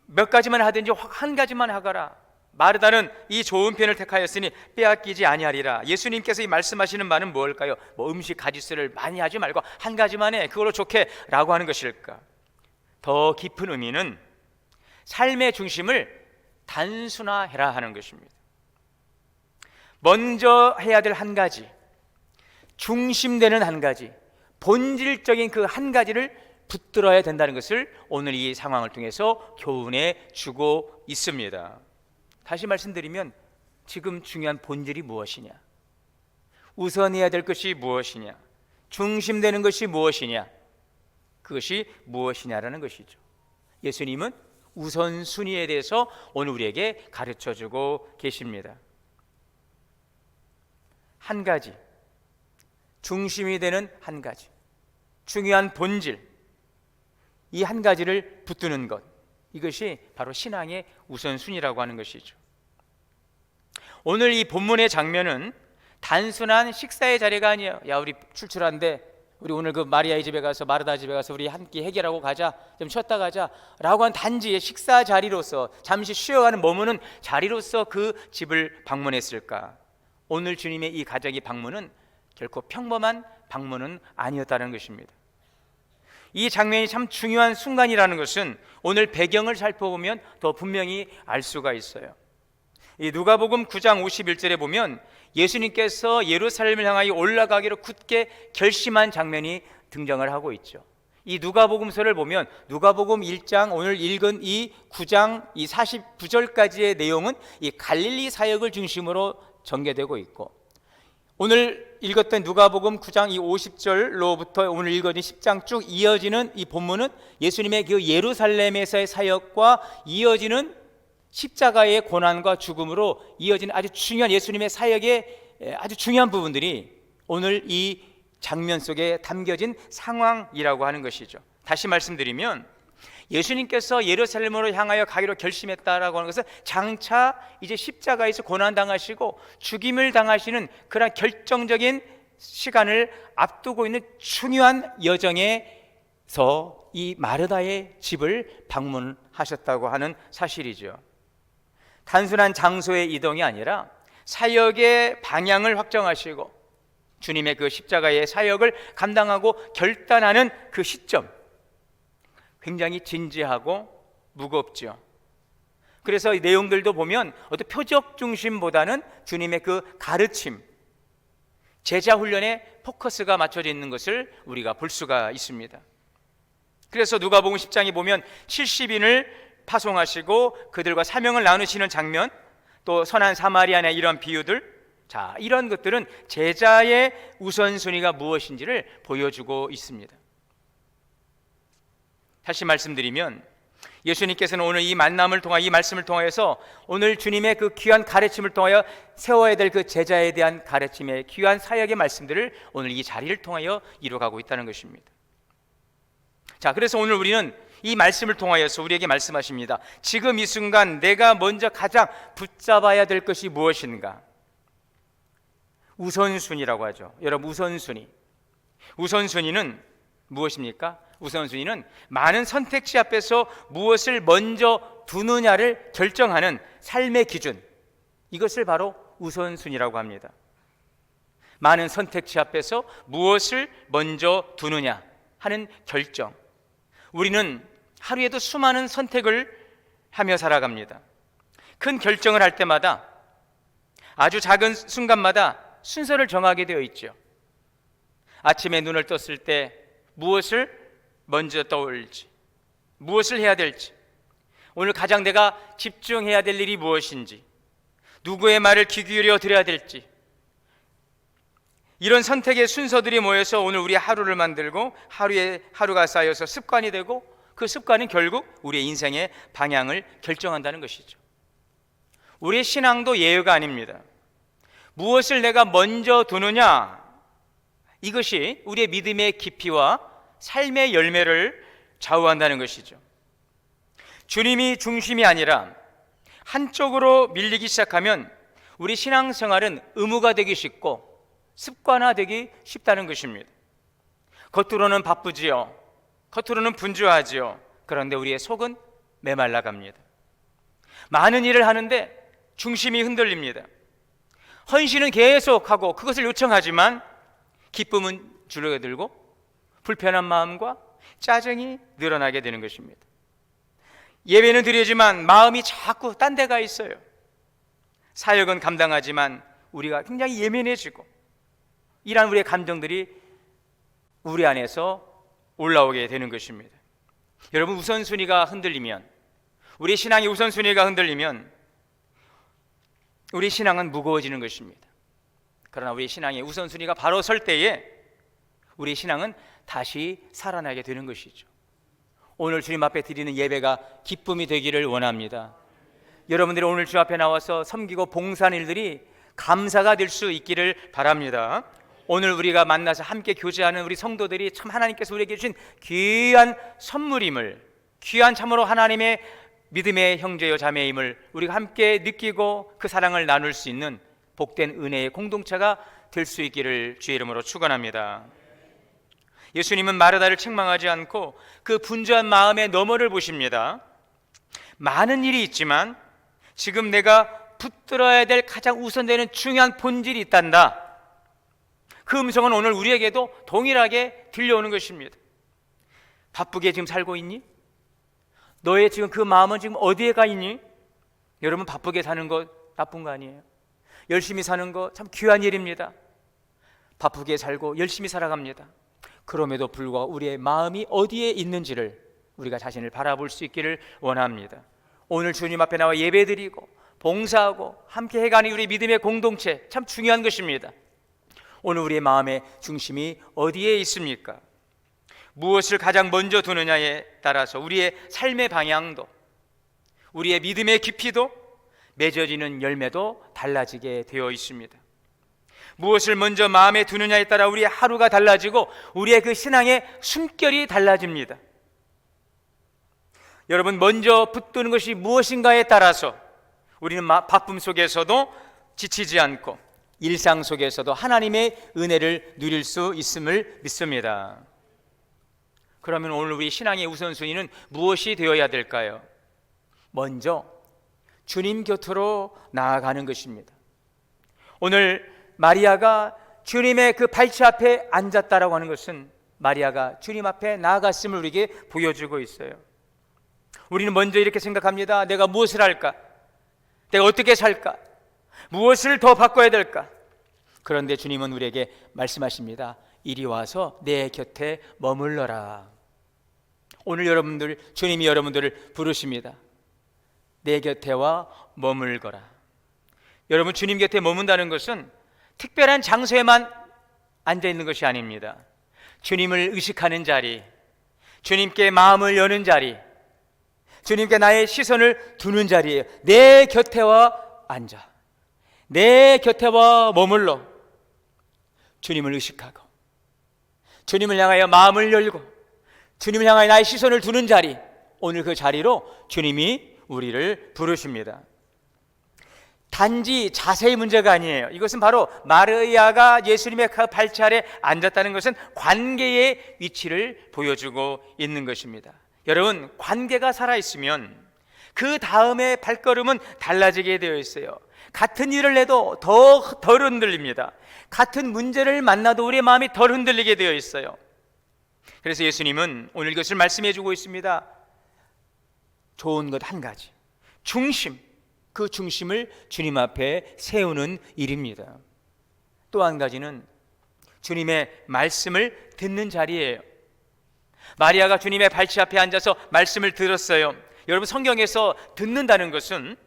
몇 가지만 하든지 한 가지만 하거라. 마르다는 이 좋은 편을 택하였으니 빼앗기지 아니하리라. 예수님께서 이 말씀하시는 말은 무엇일까요? 음식 가짓수를 많이 하지 말고 한 가지만 해, 그걸로 좋게 라고 하는 것일까? 더 깊은 의미는 삶의 중심을 단순화해라 하는 것입니다. 먼저 해야 될 한 가지, 중심되는 한 가지, 본질적인 그 한 가지를 붙들어야 된다는 것을 오늘 이 상황을 통해서 교훈해 주고 있습니다. 다시 말씀드리면, 지금 중요한 본질이 무엇이냐, 우선해야 될 것이 무엇이냐, 중심되는 것이 무엇이냐, 그것이 무엇이냐라는 것이죠. 예수님은 우선순위에 대해서 오늘 우리에게 가르쳐주고 계십니다. 한 가지, 중심이 되는 한 가지, 중요한 본질, 이 한 가지를 붙드는 것, 이것이 바로 신앙의 우선순위라고 하는 것이죠. 오늘 이 본문의 장면은 단순한 식사의 자리가 아니에요. 야, 우리 출출한데 우리 오늘 그 마리아의 집에 가서, 마르다 집에 가서 우리 한 끼 해결하고 가자, 좀 쉬었다 가자 라고 한 단지의 식사 자리로서, 잠시 쉬어가는 머무는 자리로서 그 집을 방문했을까? 오늘 주님의 이 가정의 방문은 결코 평범한 방문은 아니었다는 것입니다. 이 장면이 참 중요한 순간이라는 것은 오늘 배경을 살펴보면 더 분명히 알 수가 있어요. 이 누가복음 9장 51절에 보면 예수님께서 예루살렘을 향하여 올라가기로 굳게 결심한 장면이 등장을 하고 있죠. 이 누가복음서를 보면 누가복음 1장, 오늘 읽은 이 9장 이 49절까지의 내용은 이 갈릴리 사역을 중심으로 전개되고 있고, 오늘 읽었던 누가복음 9장 이 50절로부터 오늘 읽어진 10장 쭉 이어지는 이 본문은 예수님의 그 예루살렘에서의 사역과 이어지는 십자가의 고난과 죽음으로 이어지는 아주 중요한 예수님의 사역의 아주 중요한 부분들이 오늘 이 장면 속에 담겨진 상황이라고 하는 것이죠. 다시 말씀드리면 예수님께서 예루살렘으로 향하여 가기로 결심했다라고 하는 것은 장차 이제 십자가에서 고난당하시고 죽임을 당하시는 그런 결정적인 시간을 앞두고 있는 중요한 여정에서 이 마르다의 집을 방문하셨다고 하는 사실이죠. 단순한 장소의 이동이 아니라 사역의 방향을 확정하시고 주님의 그 십자가의 사역을 감당하고 결단하는 그 시점, 굉장히 진지하고 무겁죠. 그래서 이 내용들도 보면 어떤 표적 중심보다는 주님의 그 가르침, 제자 훈련에 포커스가 맞춰져 있는 것을 우리가 볼 수가 있습니다. 그래서 누가복음 10장에 보면 70인을 파송하시고 그들과 사명을 나누시는 장면, 또 선한 사마리아인의 이런 비유들, 자, 이런 것들은 제자의 우선순위가 무엇인지를 보여주고 있습니다. 다시 말씀드리면 예수님께서는 오늘 이 만남을 통하, 이 말씀을 통하여서 오늘 주님의 그 귀한 가르침을 통하여 세워야 될 그 제자에 대한 가르침의 귀한 사역의 말씀들을 오늘 이 자리를 통하여 이루어가고 있다는 것입니다. 자, 그래서 오늘 우리는 이 말씀을 통하여서 우리에게 말씀하십니다. 지금 이 순간 내가 먼저 가장 붙잡아야 될 것이 무엇인가? 우선순위라고 하죠. 여러분, 우선순위는 무엇입니까? 우선순위는 많은 선택지 앞에서 무엇을 먼저 두느냐를 결정하는 삶의 기준, 이것을 바로 우선순위라고 합니다. 많은 선택지 앞에서 무엇을 먼저 두느냐 하는 결정. 우리는 하루에도 수많은 선택을 하며 살아갑니다. 큰 결정을 할 때마다 아주 작은 순간마다 순서를 정하게 되어 있죠. 아침에 눈을 떴을 때 무엇을 먼저 떠올릴지, 무엇을 해야 될지, 오늘 가장 내가 집중해야 될 일이 무엇인지, 누구의 말을 귀 기울여 들어야 될지, 이런 선택의 순서들이 모여서 오늘 우리의 하루를 만들고 하루가 쌓여서 습관이 되고 그 습관은 결국 우리의 인생의 방향을 결정한다는 것이죠. 우리의 신앙도 예외가 아닙니다. 무엇을 내가 먼저 두느냐, 이것이 우리의 믿음의 깊이와 삶의 열매를 좌우한다는 것이죠. 주님이 중심이 아니라 한쪽으로 밀리기 시작하면 우리 신앙생활은 의무가 되기 쉽고 습관화되기 쉽다는 것입니다. 겉으로는 바쁘지요, 겉으로는 분주하지요. 그런데 우리의 속은 메말라갑니다. 많은 일을 하는데 중심이 흔들립니다. 헌신은 계속하고 그것을 요청하지만 기쁨은 줄어들고 불편한 마음과 짜증이 늘어나게 되는 것입니다. 예배는 드리지만 마음이 자꾸 딴 데가 있어요. 사역은 감당하지만 우리가 굉장히 예민해지고 이러한 우리의 감정들이 우리 안에서 올라오게 되는 것입니다. 여러분, 우선순위가 흔들리면, 우리 신앙의 우선순위가 흔들리면 우리 신앙은 무거워지는 것입니다. 그러나 우리 신앙의 우선순위가 바로 설 때에 우리 신앙은 다시 살아나게 되는 것이죠. 오늘 주님 앞에 드리는 예배가 기쁨이 되기를 원합니다. 여러분들이 오늘 주 앞에 나와서 섬기고 봉사하는 일들이 감사가 될 수 있기를 바랍니다. 오늘 우리가 만나서 함께 교제하는 우리 성도들이 참 하나님께서 우리에게 주신 귀한 선물임을, 귀한 참으로 하나님의 믿음의 형제요 자매임을 우리가 함께 느끼고 그 사랑을 나눌 수 있는 복된 은혜의 공동체가 될 수 있기를 주의 이름으로 축원합니다. 예수님은 마르다를 책망하지 않고 그 분주한 마음의 너머를 보십니다. 많은 일이 있지만 지금 내가 붙들어야 될 가장 우선되는 중요한 본질이 있단다. 그 음성은 오늘 우리에게도 동일하게 들려오는 것입니다. 바쁘게 지금 살고 있니? 너의 지금 그 마음은 지금 어디에 가 있니? 여러분, 바쁘게 사는 거 나쁜 거 아니에요. 열심히 사는 거 참 귀한 일입니다. 바쁘게 살고 열심히 살아갑니다. 그럼에도 불구하고 우리의 마음이 어디에 있는지를 우리가 자신을 바라볼 수 있기를 원합니다. 오늘 주님 앞에 나와 예배드리고 봉사하고 함께 해가는 우리 믿음의 공동체 참 중요한 것입니다. 오늘 우리의 마음의 중심이 어디에 있습니까? 무엇을 가장 먼저 두느냐에 따라서 우리의 삶의 방향도, 우리의 믿음의 깊이도, 맺어지는 열매도 달라지게 되어 있습니다. 무엇을 먼저 마음에 두느냐에 따라 우리의 하루가 달라지고 우리의 그 신앙의 숨결이 달라집니다. 여러분, 먼저 붙드는 것이 무엇인가에 따라서 우리는 바쁨 속에서도 지치지 않고 일상 속에서도 하나님의 은혜를 누릴 수 있음을 믿습니다. 그러면 오늘 우리 신앙의 우선순위는 무엇이 되어야 될까요? 먼저 주님 곁으로 나아가는 것입니다. 오늘 마리아가 주님의 그 발치 앞에 앉았다라고 하는 것은 마리아가 주님 앞에 나아갔음을 우리에게 보여주고 있어요. 우리는 먼저 이렇게 생각합니다. 내가 무엇을 할까? 내가 어떻게 살까? 무엇을 더 바꿔야 될까? 그런데 주님은 우리에게 말씀하십니다. 이리 와서 내 곁에 머물러라. 오늘 여러분들, 주님이 여러분들을 부르십니다. 내 곁에 와 머물거라. 여러분, 주님 곁에 머문다는 것은 특별한 장소에만 앉아 있는 것이 아닙니다. 주님을 의식하는 자리, 주님께 마음을 여는 자리, 주님께 나의 시선을 두는 자리예요. 내 곁에 와 앉아, 내 곁에 와 머물러 주님을 의식하고 주님을 향하여 마음을 열고 주님을 향하여 나의 시선을 두는 자리, 오늘 그 자리로 주님이 우리를 부르십니다. 단지 자세의 문제가 아니에요. 이것은 바로 마리아가 예수님의 발치 아래 앉았다는 것은 관계의 위치를 보여주고 있는 것입니다. 여러분, 관계가 살아있으면 그 다음에 발걸음은 달라지게 되어 있어요. 같은 일을 해도 덜 흔들립니다. 같은 문제를 만나도 우리의 마음이 덜 흔들리게 되어 있어요. 그래서 예수님은 오늘 이것을 말씀해 주고 있습니다. 좋은 것 한 가지, 중심, 그 중심을 주님 앞에 세우는 일입니다. 또 한 가지는 주님의 말씀을 듣는 자리예요. 마리아가 주님의 발치 앞에 앉아서 말씀을 들었어요. 여러분, 성경에서 듣는다는 것은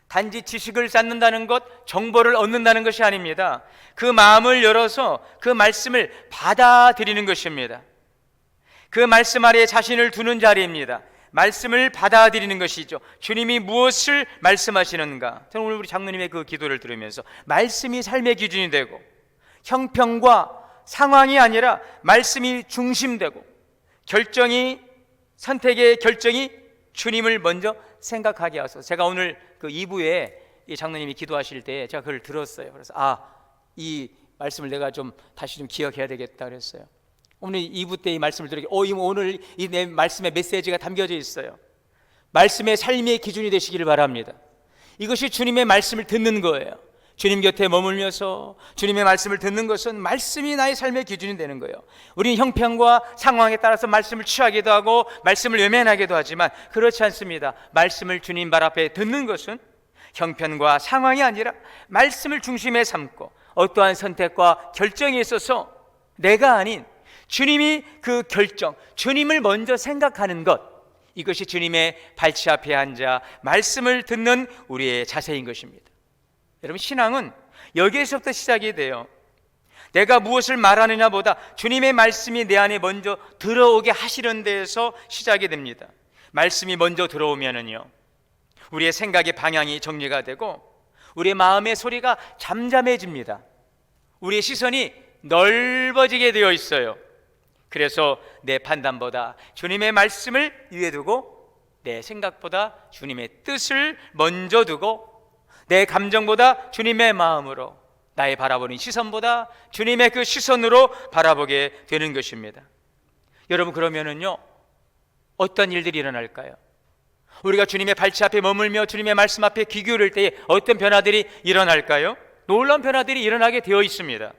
단지 지식을 쌓는다는 것, 정보를 얻는다는 것이 아닙니다. 그 마음을 열어서 그 말씀을 받아들이는 것입니다. 그 말씀 아래에 자신을 두는 자리입니다. 말씀을 받아들이는 것이죠. 주님이 무엇을 말씀하시는가. 저는 오늘 우리 장로님의 그 기도를 들으면서 말씀이 삶의 기준이 되고 형평과 상황이 아니라 말씀이 중심되고 선택의 결정이 주님을 먼저 생각하게 하소서. 제가 오늘 그 2부에 이 장로님이 기도하실 때 제가 그걸 들었어요. 그래서 이 말씀을 내가 좀 다시 좀 기억해야 되겠다 그랬어요. 오늘 2부 때 이 말씀을 들으니까 오늘 이 내 말씀에 메시지가 담겨져 있어요. 말씀의 삶의 기준이 되시기를 바랍니다. 이것이 주님의 말씀을 듣는 거예요. 주님 곁에 머물면서 주님의 말씀을 듣는 것은 말씀이 나의 삶의 기준이 되는 거예요. 우리는 형편과 상황에 따라서 말씀을 취하기도 하고 말씀을 외면하기도 하지만 그렇지 않습니다. 말씀을 주님 발 앞에 듣는 것은 형편과 상황이 아니라 말씀을 중심에 삼고 어떠한 선택과 결정에 있어서 내가 아닌 주님이 그 결정, 주님을 먼저 생각하는 것, 이것이 주님의 발치 앞에 앉아 말씀을 듣는 우리의 자세인 것입니다. 여러분, 신앙은 여기에서부터 시작이 돼요. 내가 무엇을 말하느냐 보다 주님의 말씀이 내 안에 먼저 들어오게 하시는 데에서 시작이 됩니다. 말씀이 먼저 들어오면은요, 우리의 생각의 방향이 정리가 되고 우리의 마음의 소리가 잠잠해집니다. 우리의 시선이 넓어지게 되어 있어요. 그래서 내 판단보다 주님의 말씀을 위에 두고, 내 생각보다 주님의 뜻을 먼저 두고, 내 감정보다 주님의 마음으로, 나의 바라보는 시선보다 주님의 그 시선으로 바라보게 되는 것입니다. 여러분, 그러면은요, 어떤 일들이 일어날까요? 우리가 주님의 발치 앞에 머물며 주님의 말씀 앞에 귀 기울일 때에 어떤 변화들이 일어날까요? 놀라운 변화들이 일어나게 되어 있습니다.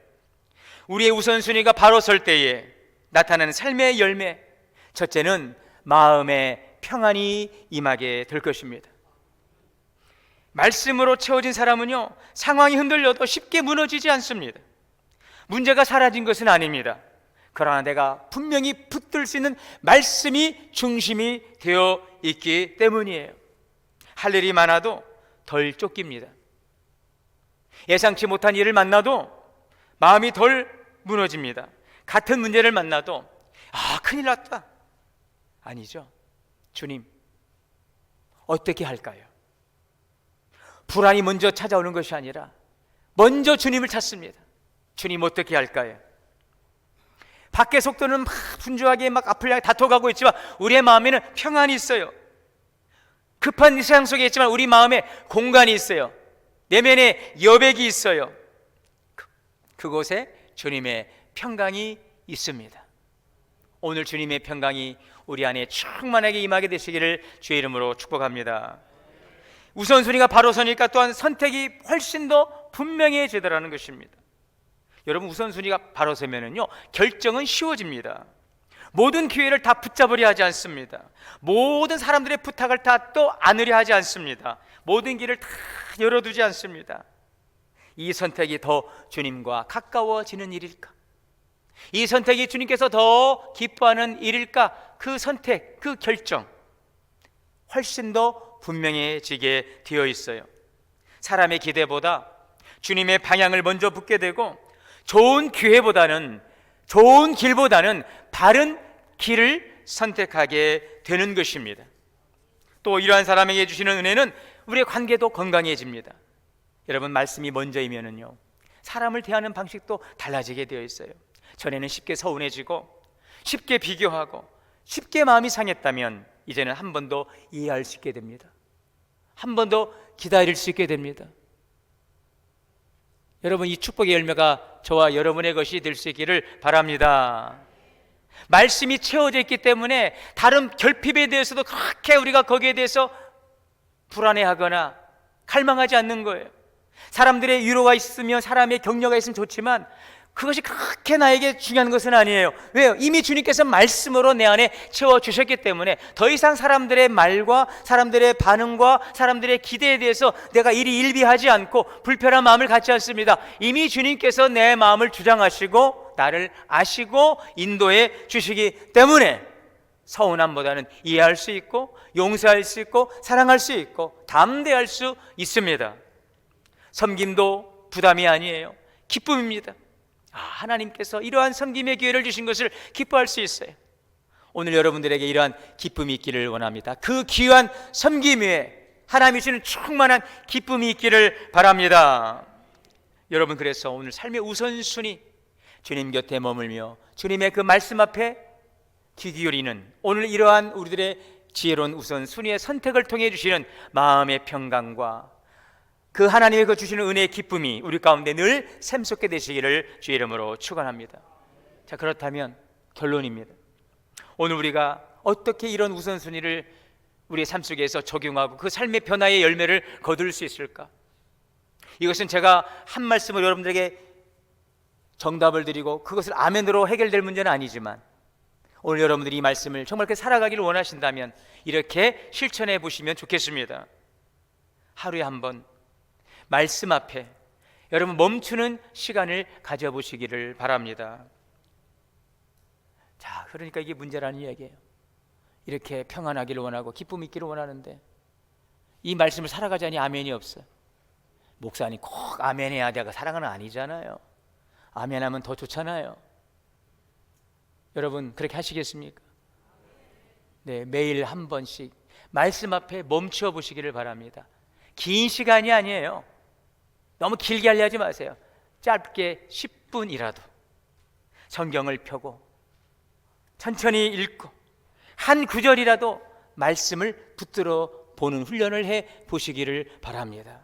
우리의 우선순위가 바로 설 때에 나타나는 삶의 열매, 첫째는 마음의 평안이 임하게 될 것입니다. 말씀으로 채워진 사람은요, 상황이 흔들려도 쉽게 무너지지 않습니다. 문제가 사라진 것은 아닙니다. 그러나 내가 분명히 붙들 수 있는 말씀이 중심이 되어 있기 때문이에요. 할 일이 많아도 덜 쫓깁니다. 예상치 못한 일을 만나도 마음이 덜 무너집니다. 같은 문제를 만나도 큰일 났다, 아니죠. 주님, 어떻게 할까요? 불안이 먼저 찾아오는 것이 아니라 먼저 주님을 찾습니다. 주님, 어떻게 할까요? 밖의 속도는 막 분주하게 막 앞을 향해 다퉈가고 있지만 우리의 마음에는 평안이 있어요. 급한 이 세상 속에 있지만 우리 마음에 공간이 있어요. 내면에 여백이 있어요. 그곳에 주님의 평강이 있습니다. 오늘 주님의 평강이 우리 안에 충만하게 임하게 되시기를 주의 이름으로 축복합니다. 우선순위가 바로 서니까 또한 선택이 훨씬 더 분명해지더라는 것입니다. 여러분, 우선순위가 바로 서면은요, 결정은 쉬워집니다. 모든 기회를 다 붙잡으려 하지 않습니다. 모든 사람들의 부탁을 다 또 안으려 하지 않습니다. 모든 길을 다 열어두지 않습니다. 이 선택이 더 주님과 가까워지는 일일까? 이 선택이 주님께서 더 기뻐하는 일일까? 그 선택, 그 결정 훨씬 더 분명해지게 되어 있어요. 사람의 기대보다 주님의 방향을 먼저 붙게 되고, 좋은 기회보다는, 좋은 길보다는 바른 길을 선택하게 되는 것입니다. 또 이러한 사람에게 주시는 은혜는 우리의 관계도 건강해집니다. 여러분, 말씀이 먼저이면은요, 사람을 대하는 방식도 달라지게 되어 있어요. 전에는 쉽게 서운해지고 쉽게 비교하고 쉽게 마음이 상했다면 이제는 한 번 더 이해할 수 있게 됩니다. 한 번 더 기다릴 수 있게 됩니다. 여러분, 이 축복의 열매가 저와 여러분의 것이 될 수 있기를 바랍니다. 말씀이 채워져 있기 때문에 다른 결핍에 대해서도 그렇게 우리가 거기에 대해서 불안해하거나 갈망하지 않는 거예요. 사람들의 위로가 있으면, 사람의 격려가 있으면 좋지만 그것이 그렇게 나에게 중요한 것은 아니에요. 왜요? 이미 주님께서 말씀으로 내 안에 채워주셨기 때문에 더 이상 사람들의 말과 사람들의 반응과 사람들의 기대에 대해서 내가 이리 일비하지 않고 불편한 마음을 갖지 않습니다. 이미 주님께서 내 마음을 주장하시고 나를 아시고 인도해 주시기 때문에 서운함보다는 이해할 수 있고 용서할 수 있고 사랑할 수 있고 담대할 수 있습니다. 섬김도 부담이 아니에요. 기쁨입니다. 하나님께서 이러한 섬김의 기회를 주신 것을 기뻐할 수 있어요. 오늘 여러분들에게 이러한 기쁨이 있기를 원합니다. 그 귀한 섬김 위에 하나님이 주시는 충만한 기쁨이 있기를 바랍니다. 여러분, 그래서 오늘 삶의 우선순위, 주님 곁에 머물며 주님의 그 말씀 앞에 귀 기울이는, 오늘 이러한 우리들의 지혜로운 우선순위의 선택을 통해 주시는 마음의 평강과 그 하나님의 그 주시는 은혜의 기쁨이 우리 가운데 늘 샘솟게 되시기를 주의 이름으로 축원합니다. 자, 그렇다면 결론입니다. 오늘 우리가 어떻게 이런 우선순위를 우리의 삶 속에서 적용하고 그 삶의 변화의 열매를 거둘 수 있을까? 이것은 제가 한 말씀을 여러분들에게 정답을 드리고 그것을 아멘으로 해결될 문제는 아니지만, 오늘 여러분들이 이 말씀을 정말 그렇게 살아가기를 원하신다면 이렇게 실천해 보시면 좋겠습니다. 하루에 한 번 말씀 앞에 여러분 멈추는 시간을 가져보시기를 바랍니다. 자, 그러니까 이게 문제라는 이야기예요. 이렇게 평안하기를 원하고 기쁨 있기를 원하는데 이 말씀을 살아가자니 아멘이 없어요. 목사님 꼭 아멘해야 내가 살아가는 아니잖아요. 아멘하면 더 좋잖아요. 여러분, 그렇게 하시겠습니까? 네, 매일 한 번씩 말씀 앞에 멈춰 보시기를 바랍니다. 긴 시간이 아니에요. 너무 길게 하려 하지 마세요. 짧게 10분이라도 성경을 펴고 천천히 읽고 한 구절이라도 말씀을 붙들어 보는 훈련을 해 보시기를 바랍니다.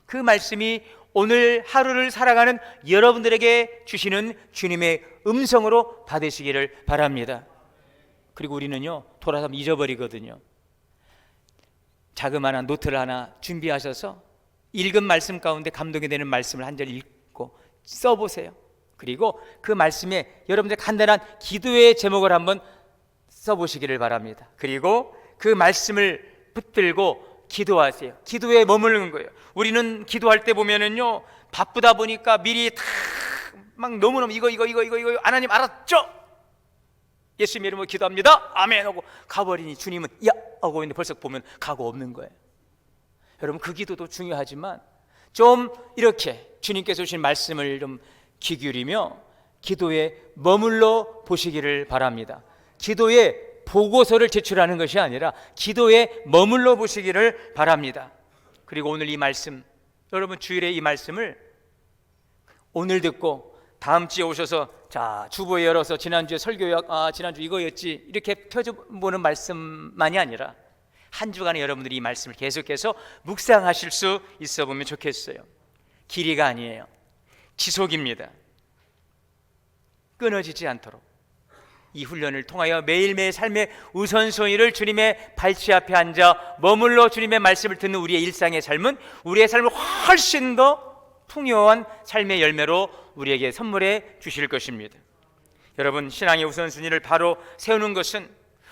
그 말씀이 오늘 하루를 살아가는 여러분들에게 주시는 주님의 음성으로 받으시기를 바랍니다. 그리고 우리는요, 돌아서면 잊어버리거든요. 자그마한 노트를 하나 준비하셔서 읽은 말씀 가운데 감동이 되는 말씀을 한 절 읽고 써보세요. 그리고 그 말씀에 여러분들 간단한 기도의 제목을 한번 써보시기를 바랍니다. 그리고 그 말씀을 붙들고 기도하세요. 기도에 머무르는 거예요. 우리는 기도할 때 보면은요, 바쁘다 보니까 미리 다 막 너무너무 이거 하나님 알았죠? 예수님 이름으로 기도합니다. 아멘 하고 가버리니 주님은 야 하고 있는데 벌써 보면 가고 없는 거예요. 여러분, 그 기도도 중요하지만 좀 이렇게 주님께서 주신 말씀을 좀 귀 기울이며 기도에 머물러 보시기를 바랍니다. 기도에 보고서를 제출하는 것이 아니라 기도에 머물러 보시기를 바랍니다. 그리고 오늘 이 말씀, 여러분 주일에 이 말씀을 오늘 듣고 다음 주에 오셔서 자 주보에 열어서 지난주에 설교약 지난주 이거였지 이렇게 펴보는 말씀만이 아니라 한 주간에 여러분들이 이 말씀을 계속해서 묵상하실 수 있어 보면 좋겠어요. 길이가 아니에요. 지속입니다. 끊어지지 않도록 이 훈련을 통하여 매일매일 삶의 우선순위를 주님의 발치 앞에 앉아 머물러 주님의 말씀을 듣는 우리의 일상의 삶은 우리의 삶을 훨씬 더 풍요한 삶의 열매로 우리에게 선물해 주실 것입니다. 여러분, 신앙의 우선순위를 바로 세우는 것은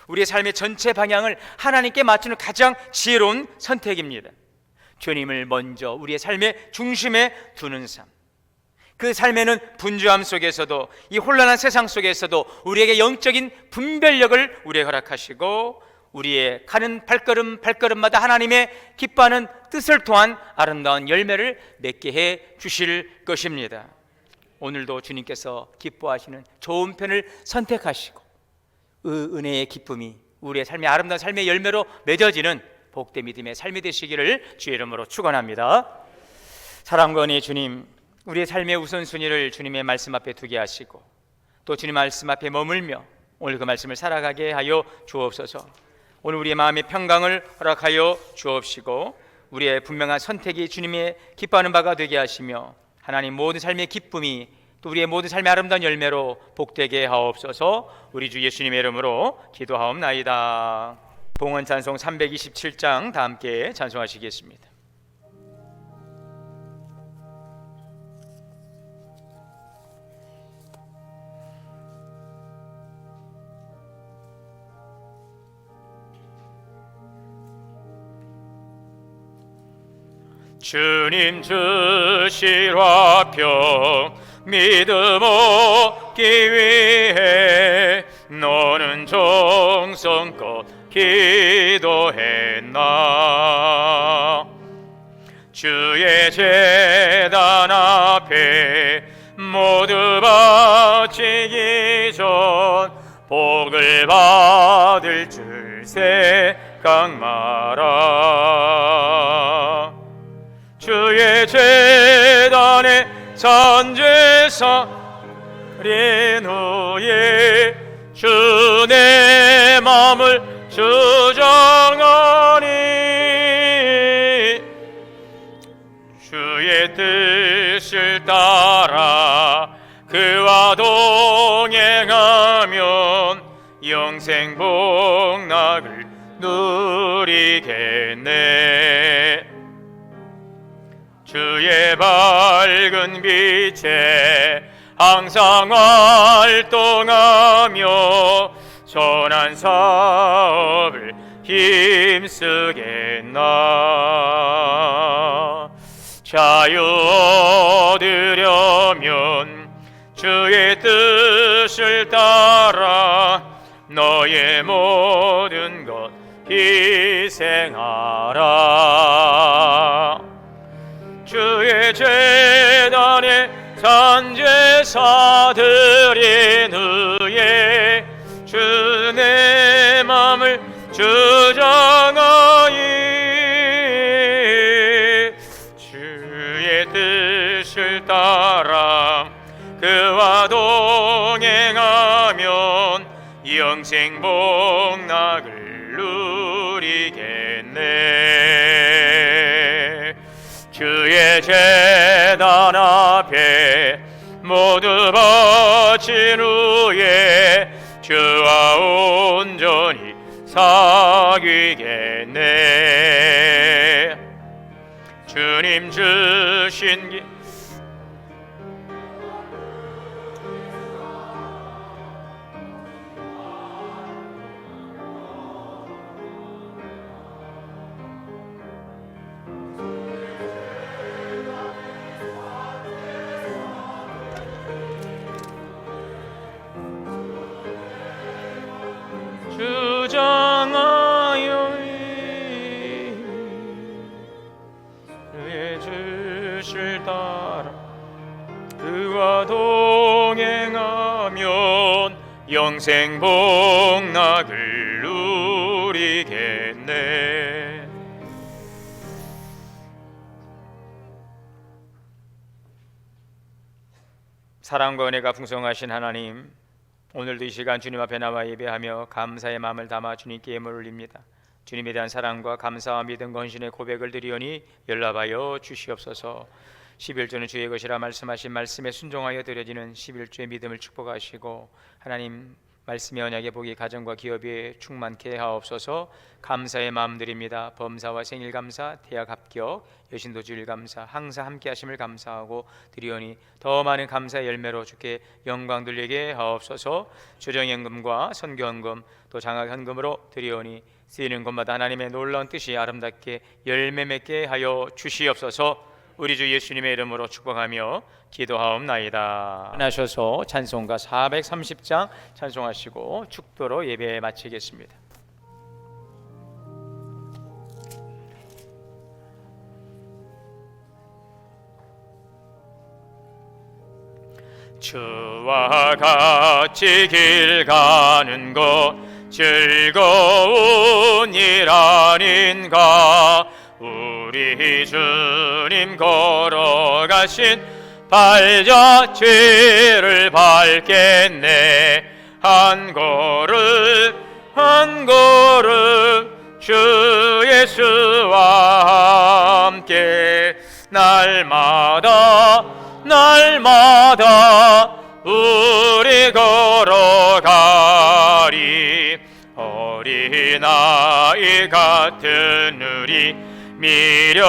우리의 삶의 전체 방향을 하나님께 맞추는 가장 지혜로운 선택입니다. 주님을 먼저 우리의 삶의 중심에 두는 삶, 그 삶에는 분주함 속에서도 이 혼란한 세상 속에서도 우리에게 영적인 분별력을 우리에게 허락하시고 우리의 가는 발걸음마다 하나님의 기뻐하는 뜻을 통한 아름다운 열매를 맺게 해 주실 것입니다. 오늘도 주님께서 기뻐하시는 좋은 편을 선택하시고 은혜의 기쁨이 우리의 삶의 아름다운 삶의 열매로 맺어지는 복된 믿음의 삶이 되시기를 주의 이름으로 축원합니다. 사랑과 은혜의 주님, 우리의 삶의 우선순위를 주님의 말씀 앞에 두게 하시고 또 주님 말씀 앞에 머물며 오늘 그 말씀을 살아가게 하여 주옵소서. 오늘 우리의 마음의 평강을 허락하여 주옵시고 우리의 분명한 선택이 주님의 기뻐하는 바가 되게 하시며 하나님 모든 삶의 기쁨이 또 우리의 모든 삶의 아름다운 열매로 복되게 하옵소서. 우리 주 예수님의 이름으로 기도하옵나이다. 봉헌 찬송 327장 다 함께 찬송하시겠습니다. 주님 주실 화평 믿음 얻기 위해 너는 정성껏 기도했나. 주의 제단 앞에 모두 바치기 전 복을 받을 줄 생각 마라. 주의 제단에 산제사 드린 후에 주 내 맘을 주장하니 주의 뜻을 따라 그와 동행하면 영생 복락을 누리겠네. 주의 밝은 빛에 항상 활동하며 선한 사업을 힘쓰겠나. 자유 얻으려면 주의 뜻을 따라 너의 모든 것 희생하라. 주의 제단에 산제사 드린 후에 주 내 맘을 주장하이 주의 영생 복락을 누리겠네. 주의 제단 앞에 모두 바친 후에 주와 온전히 사귀겠네. 주님 주신 길 주장하여 그의 주실 따라 그와 동행하면 영생 복락을 누리겠네. 사랑과 은혜가 풍성하신 하나님, 오늘도 이 시간 주님 앞에 나와 예배하며 감사의 마음을 담아 주님께 예물 올립니다. 주님에 대한 사랑과 감사와 믿음 건신의 고백을 드리오니 연락하여 주시옵소서. 11조는 주의 것이라 말씀하신 말씀에 순종하여 드려지는 11조의 믿음을 축복하시고, 하나님 말씀의 언약의 복이 가정과 기업에 충만케 하옵소서. 감사의 마음 드립니다. 범사와 생일 감사, 대학 합격, 여신도 주일 감사, 항상 함께 하심을 감사하고 드리오니 더 많은 감사의 열매로 주께 영광 돌리게 하옵소서. 조정연금과 선교헌금 또 장학헌금으로 드리오니 쓰이는 곳마다 하나님의 놀라운 뜻이 아름답게 열매 맺게 하여 주시옵소서. 우리 주 예수님의 이름으로 축복하며 기도하옵나이다. 하셔서 찬송가 430장 찬송하시고 축도로 예배 마치겠습니다. 주와 같이 길 가는 것 즐거운 일 아닌가. 우리 주님 걸어가신 발자취를 밟겠네. 한 걸음 한 걸음 주 예수와 함께 날마다 우리 걸어가리. 어린아이 같은 우리 미련하고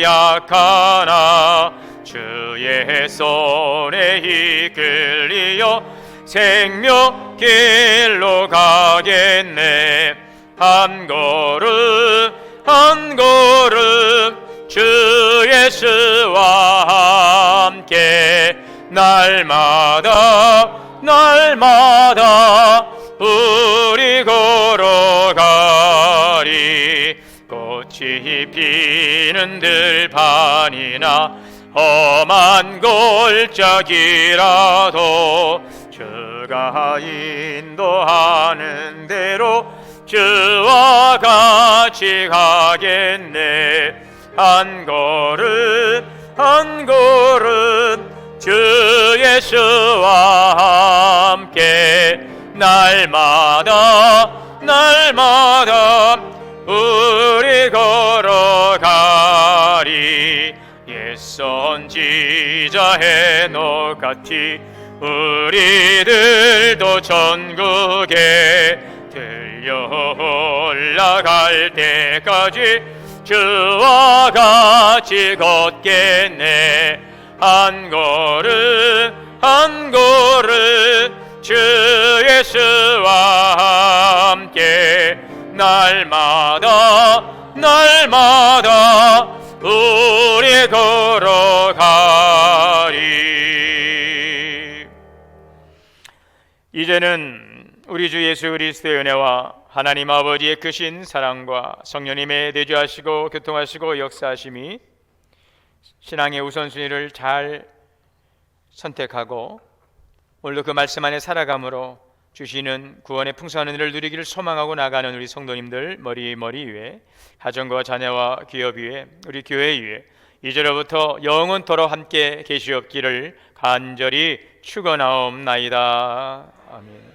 약하나 주의 손에 이끌리어 생명길로 가겠네. 한 걸음 주 예수와 함께 날마다 우리 걸어가리. 꽃이 피는 들판이나 험한 골짜기라도 주가 인도하는 대로 주와 같이 가겠네. 한 걸음 주 예수와 함께 날마다 우리 걸어가리. 옛 선지자 헤녹같이 우리들도 천국에 들려 올라갈 때까지 주와 같이 걷겠네. 한 걸음 주 예수와 함께 날마다 우리 걸어가리. 이제는 우리 주 예수 그리스도의 은혜와 하나님 아버지의 크신 사랑과 성령님의 내주하시고 교통하시고 역사하심이 신앙의 우선순위를 잘 선택하고 오늘도 그 말씀 안에 살아감으로 주시는 구원의 풍성한 은혜를 누리기를 소망하고 나가는 우리 성도님들 머리 위에, 가정과 자녀와 기업 위에, 우리 교회 위에 이제로부터 영원토록 함께 계시옵기를 간절히 축원하옵나이다. 아멘.